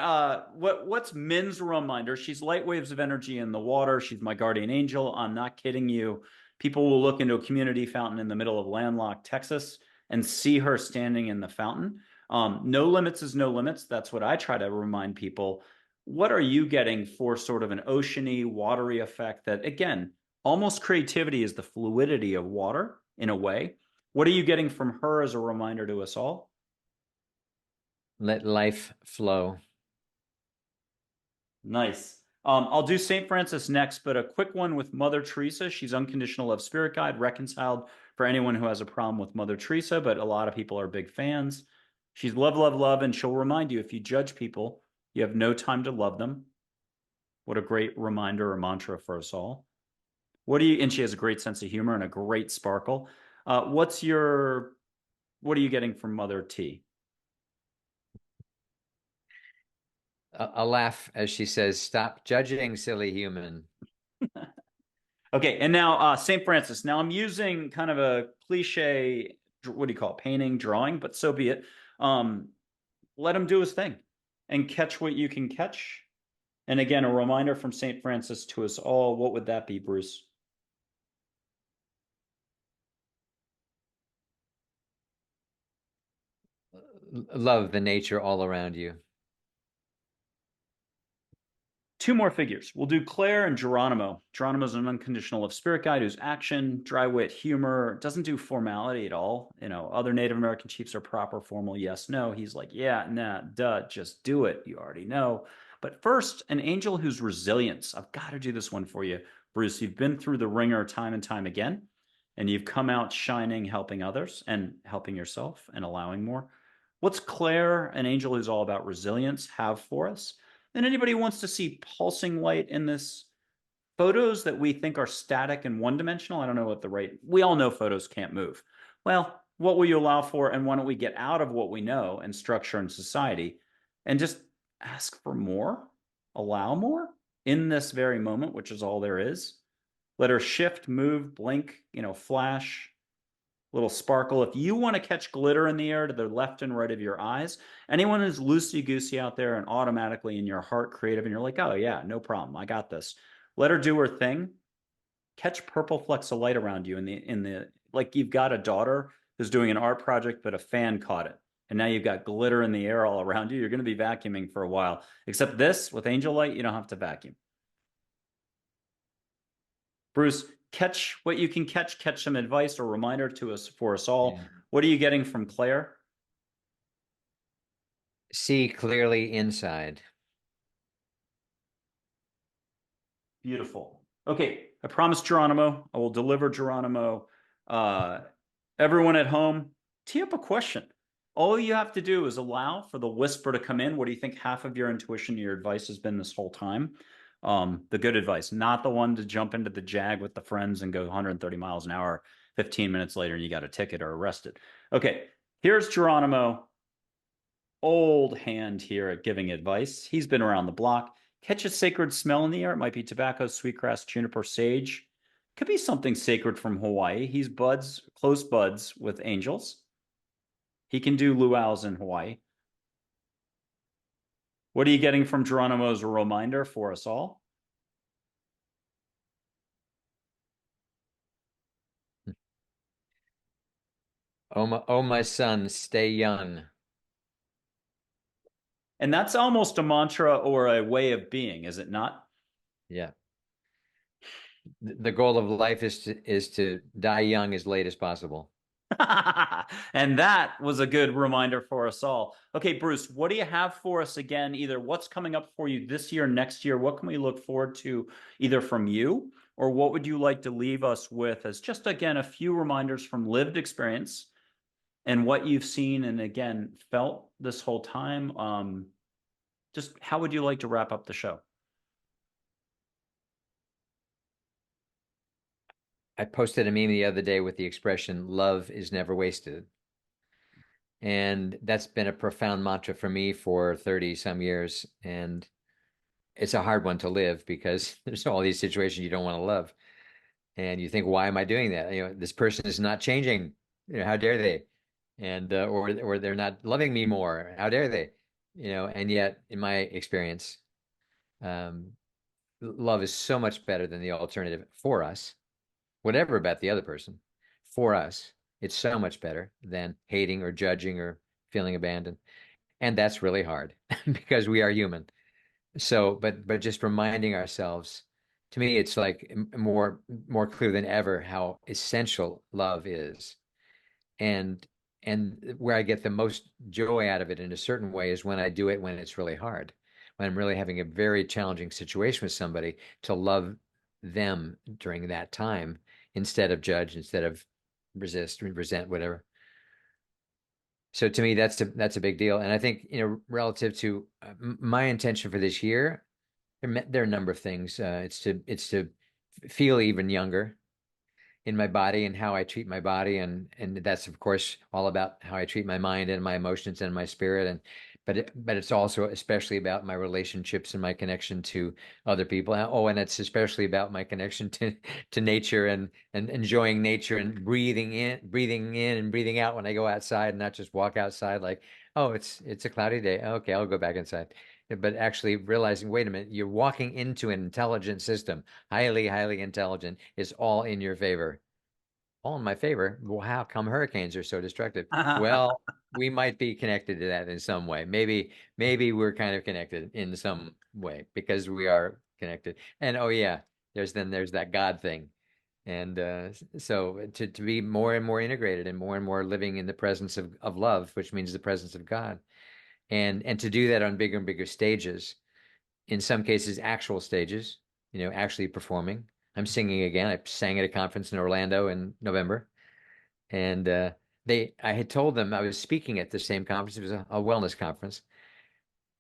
what's Min's reminder? She's light waves of energy in the water. She's my guardian angel. I'm not kidding you. People will look into a community fountain in the middle of landlocked Texas and see her standing in the fountain. No limits is no limits. That's what I try to remind people. What are you getting for sort of an oceany, watery effect that, again, almost creativity is the fluidity of water in a way? What are you getting from her as a reminder to us all? Let life flow. Nice. I'll do St. Francis next, but a quick one with Mother Teresa. She's unconditional love spirit guide, reconciled for anyone who has a problem with Mother Teresa, but a lot of people are big fans. She's love, love, love, and she'll remind you if you judge people, you have no time to love them. What a great reminder or mantra for us all. And she has a great sense of humor and a great sparkle. What are you getting from Mother T? A laugh as she says, "Stop judging, silly human." Okay, and now St. Francis. Now I'm using kind of a cliche, what do you call it, painting, drawing, but so be it. Um, Let him do his thing and catch what you can catch. And again, a reminder from St. Francis to us all. What would that be, Bruce? Love the nature all around you. Two more figures. We'll do Claire and Geronimo. Geronimo's an unconditional love spirit guide who's action, dry wit, humor, doesn't do formality at all. Other Native American chiefs are proper, formal, yes, no. He's like, yeah, nah, duh, just do it. You already know. But first, an angel who's resilience. I've got to do this one for you, Bruce. You've been through the ringer time and time again, and you've come out shining, helping others and helping yourself and allowing more. What's Claire, an angel who's all about resilience, have for us? And anybody who wants to see pulsing light in this, photos that we think are static and one-dimensional, I don't know what we all know photos can't move. Well, what will you allow for, and why don't we get out of what we know and structure in society and just ask for more, allow more in this very moment, which is all there is. Let her shift, move, blink, flash, little sparkle. If you want to catch glitter in the air to the left and right of your eyes, anyone who's loosey goosey out there and automatically in your heart creative, and you're like, oh yeah, no problem, I got this. Let her do her thing. Catch purple flecks of light around you in the like you've got a daughter who's doing an art project, but a fan caught it. And now you've got glitter in the air all around you. You're going to be vacuuming for a while. Except this, with angel light, you don't have to vacuum. Bruce, catch what you can catch some advice or reminder to us for us all. Yeah. What are you getting from Claire? See clearly inside. Beautiful. Okay, I promised Geronimo. I will deliver Geronimo. Uh, Everyone at home, tee up a question. All you have to do is allow for the whisper to come in. What do you think half of your intuition, your advice has been this whole time? The good advice, not the one to jump into the Jag with the friends and go 130 miles an hour 15 minutes later and you got a ticket or arrested. Okay, here's Geronimo, old hand here at giving advice. He's been around the block. Catch a sacred smell in the air. It might be tobacco, sweetgrass, juniper, sage. Could be something sacred from Hawaii. He's close buds with angels. He can do luau's in Hawaii. What are you getting from Geronimo as a reminder for us all? Oh my son, stay young. And that's almost a mantra or a way of being, is it not? Yeah. The goal of life is to die young as late as possible. And that was a good reminder for us all. Okay, Bruce, what do you have for us again? Either what's coming up for you this year, next year? What can we look forward to either from you, or what would you like to leave us with as just, again, a few reminders from lived experience and what you've seen and, again, felt this whole time? Just how would you like to wrap up the show? I posted a meme the other day with the expression, love is never wasted. And that's been a profound mantra for me for 30 some years. And it's a hard one to live because there's all these situations you don't want to love. And you think, why am I doing that? This person is not changing. How dare they? And or they're not loving me more. How dare they? And yet in my experience, um, love is so much better than the alternative for us, whatever about the other person. For us, it's so much better than hating or judging or feeling abandoned. And that's really hard because we are human. So, but just reminding ourselves, to me, it's like more clear than ever how essential love is. And and where I get the most joy out of it in a certain way is when I do it when it's really hard, when I'm really having a very challenging situation with somebody, to love them during that time instead of judge, instead of resist, resent, whatever. So to me, that's a big deal. And I think, relative to my intention for this year, there are a number of things. It's to feel even younger in my body and how I treat my body, and that's of course all about how I treat my mind and my emotions and my spirit, and but it's also especially about my relationships and my connection to other people. Oh, and it's especially about my connection to nature, and enjoying nature and breathing in and breathing out when I go outside, and not just walk outside like, oh, it's a cloudy day. Okay, I'll go back inside. But actually realizing, wait a minute, you're walking into an intelligent system, highly, highly intelligent, is all in your favor. All in my favor. Well, how come hurricanes are so destructive? Well, we might be connected to that in some way. Maybe we're kind of connected in some way because we are connected. And oh yeah, there's that God thing. And so to be more and more integrated and more living in the presence of love, which means the presence of God. And to do that on bigger and bigger stages, in some cases actual stages, actually performing. I'm singing again. I sang at a conference in Orlando in November, and I had told them I was speaking at the same conference. It was a wellness conference.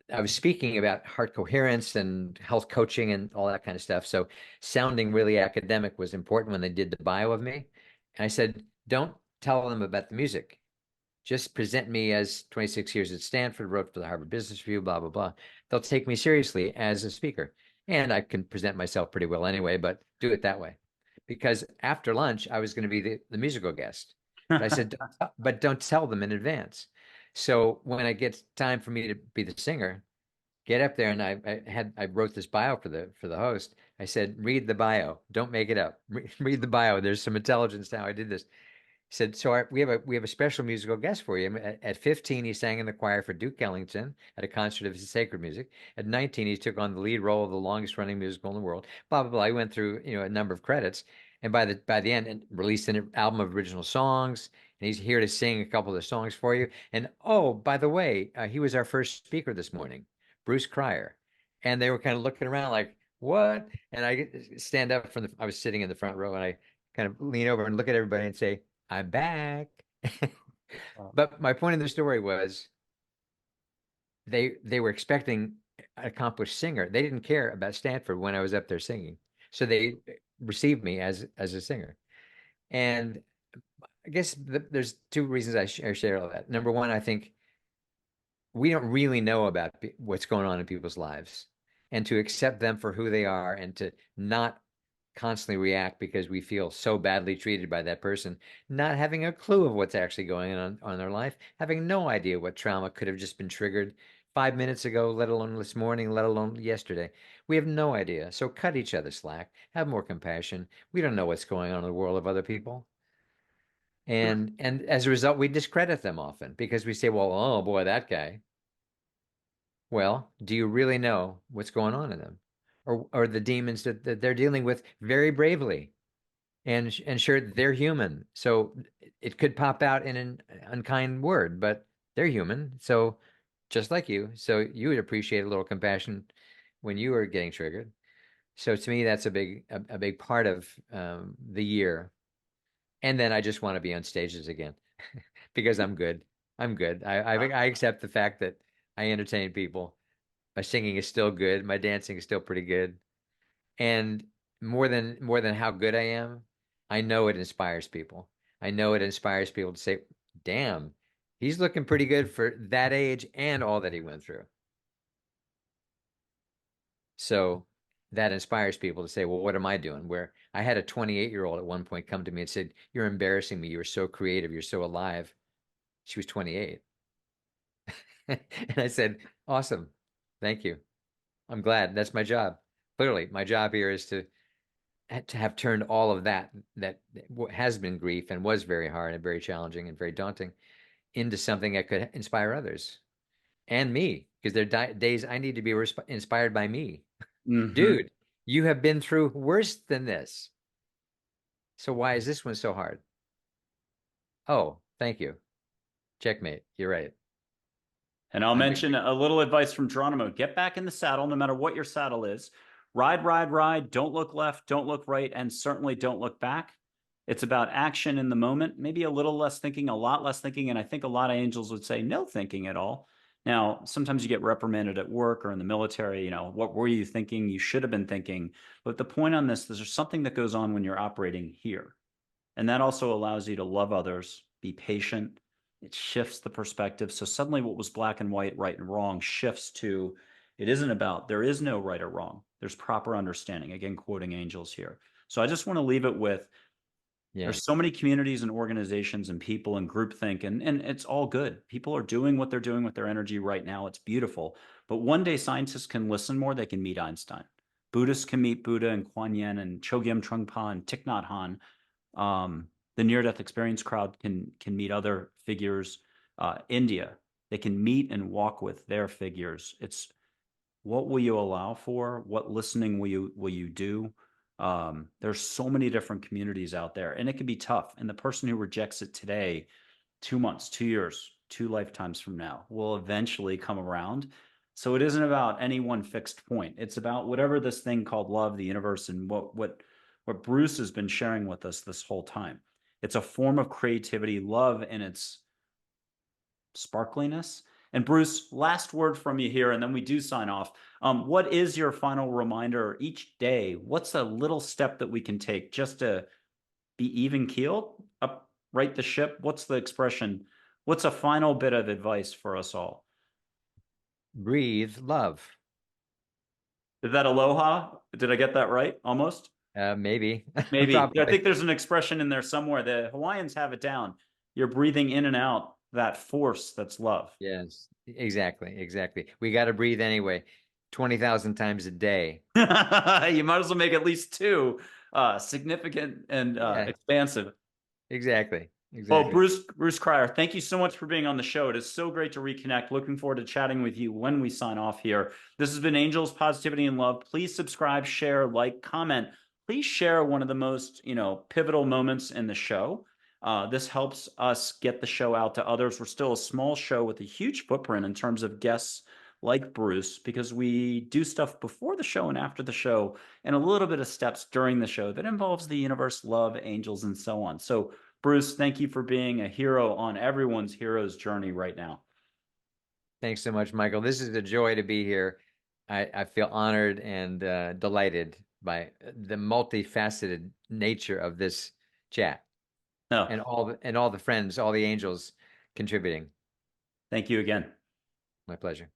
I was speaking about heart coherence and health coaching and all that kind of stuff. So sounding really academic was important when they did the bio of me. And I said, don't tell them about the music. Just present me as 26 years at Stanford, wrote for the Harvard Business Review, blah, blah, blah. They'll take me seriously as a speaker. And I can present myself pretty well anyway, but do it that way. Because after lunch, I was going to be the musical guest. But I said, but don't tell them in advance. So when it gets time for me to be the singer, get up there, and I wrote this bio for the host. I said, read the bio. Don't make it up. Read the bio. There's some intelligence to how I did this. He said, so we have a special musical guest for you. At 15, he sang in the choir for Duke Ellington at a concert of his sacred music. At 19, he took on the lead role of the longest running musical in the world. Blah blah blah. I went through a number of credits, and by the end, and released an album of original songs. And he's here to sing a couple of the songs for you. And oh, by the way, he was our first speaker this morning, Bruce Cryer. And they were kind of looking around like, what? And I stand up I was sitting in the front row, and I kind of lean over and look at everybody and say, I'm back. But my point in the story was they were expecting an accomplished singer. They didn't care about Stanford when I was up there singing. So they received me as a singer. And I guess there's two reasons I share all that. Number one, I think we don't really know about what's going on in people's lives, and to accept them for who they are and to not constantly react because we feel so badly treated by that person, not having a clue of what's actually going on in their life, having no idea what trauma could have just been triggered 5 minutes ago, let alone this morning, let alone yesterday. We have no idea. So cut each other slack, have more compassion. We don't know what's going on in the world of other people. And as a result, we discredit them often because we say, well, oh boy, that guy. Well, do you really know what's going on in them? Or the demons that they're dealing with very bravely? And sure, they're human. So it could pop out in an unkind word, but they're human. So just like you. So you would appreciate a little compassion when you are getting triggered. So to me, that's a big part of the year. And then I just want to be on stages again because I'm good. I'm good. I accept the fact that I entertain people. My singing is still good. My dancing is still pretty good. And more than how good I am, I know it inspires people. I know it inspires people to say, "Damn, he's looking pretty good for that age and all that he went through." So that inspires people to say, "Well, what am I doing?" Where I had a 28-year-old at one point come to me and said, "You're embarrassing me. You're so creative. You're so alive." She was 28. And I said, "Awesome. Thank you. I'm glad. That's my job. Clearly, my job here is to have turned all of that has been grief and was very hard and very challenging and very daunting into something that could inspire others and me because there are days I need to be inspired by me. Hmm. Dude, you have been through worse than this. So why is this one so hard? Oh, thank you. Checkmate. You're right. And I'll I'm mention victory. a little advice from Geronimo. Get back in the saddle, no matter what your saddle is. Ride, ride, ride. Don't look left, don't look right, and certainly don't look back. It's about action in the moment, maybe a little less thinking, a lot less thinking. And I think a lot of angels would say no thinking at all. Now, sometimes you get reprimanded at work or in the military. What were you thinking? You should have been thinking. But the point on this, there's something that goes on when you're operating here. And that also allows you to love others, be patient. It shifts the perspective. So suddenly what was black and white, right and wrong, shifts to it isn't about there is no right or wrong. There's proper understanding. Again, quoting angels here. So I just want to leave it with Yeah. there's so many communities and organizations and people and groupthink, and it's all good. People are doing what they're doing with their energy right now. It's beautiful. But one day scientists can listen more. They can meet Einstein. Buddhists can meet Buddha and Kuan Yin and Chogyam Trungpa and Thich Nhat Hanh. The near-death experience crowd can meet other figures. India, they can meet and walk with their figures. It's what will you allow for? What listening will you do? There's so many different communities out there, and it can be tough. And the person who rejects it today, 2 months, 2 years, two lifetimes from now, will eventually come around. So it isn't about any one fixed point. It's about whatever this thing called love, the universe, and what Bruce has been sharing with us this whole time. It's a form of creativity, love, and its sparkliness. And Bruce, last word from you here, and then we do sign off. What is your final reminder each day? What's a little step that we can take just to be even keeled, upright the ship? What's the expression? What's a final bit of advice for us all? Breathe love. Is that aloha? Did I get that right? Almost? Maybe. Maybe. I Probably. think there's an expression in there somewhere. The Hawaiians have it down. You're breathing in and out that force that's love. Yes. Exactly. Exactly. We got to breathe anyway. 20,000 times a day. You might as well make at least two significant and Yeah. expansive. Exactly. Well, Exactly. Bruce Cryer, thank you so much for being on the show. It is so great to reconnect. Looking forward to chatting with you when we sign off here. This has been Angels, Positivity, and Love. Please subscribe, share, like, comment. Please share one of the most, pivotal moments in the show. This helps us get the show out to others. We're still a small show with a huge footprint in terms of guests like Bruce, because we do stuff before the show and after the show, and a little bit of steps during the show that involves the universe, love, angels, and so on. So Bruce, thank you for being a hero on everyone's hero's journey right now. Thanks so much, Michael. This is a joy to be here. I feel honored and delighted by the multifaceted nature of this chat No, and all the friends, all the angels contributing. thank you again. My pleasure.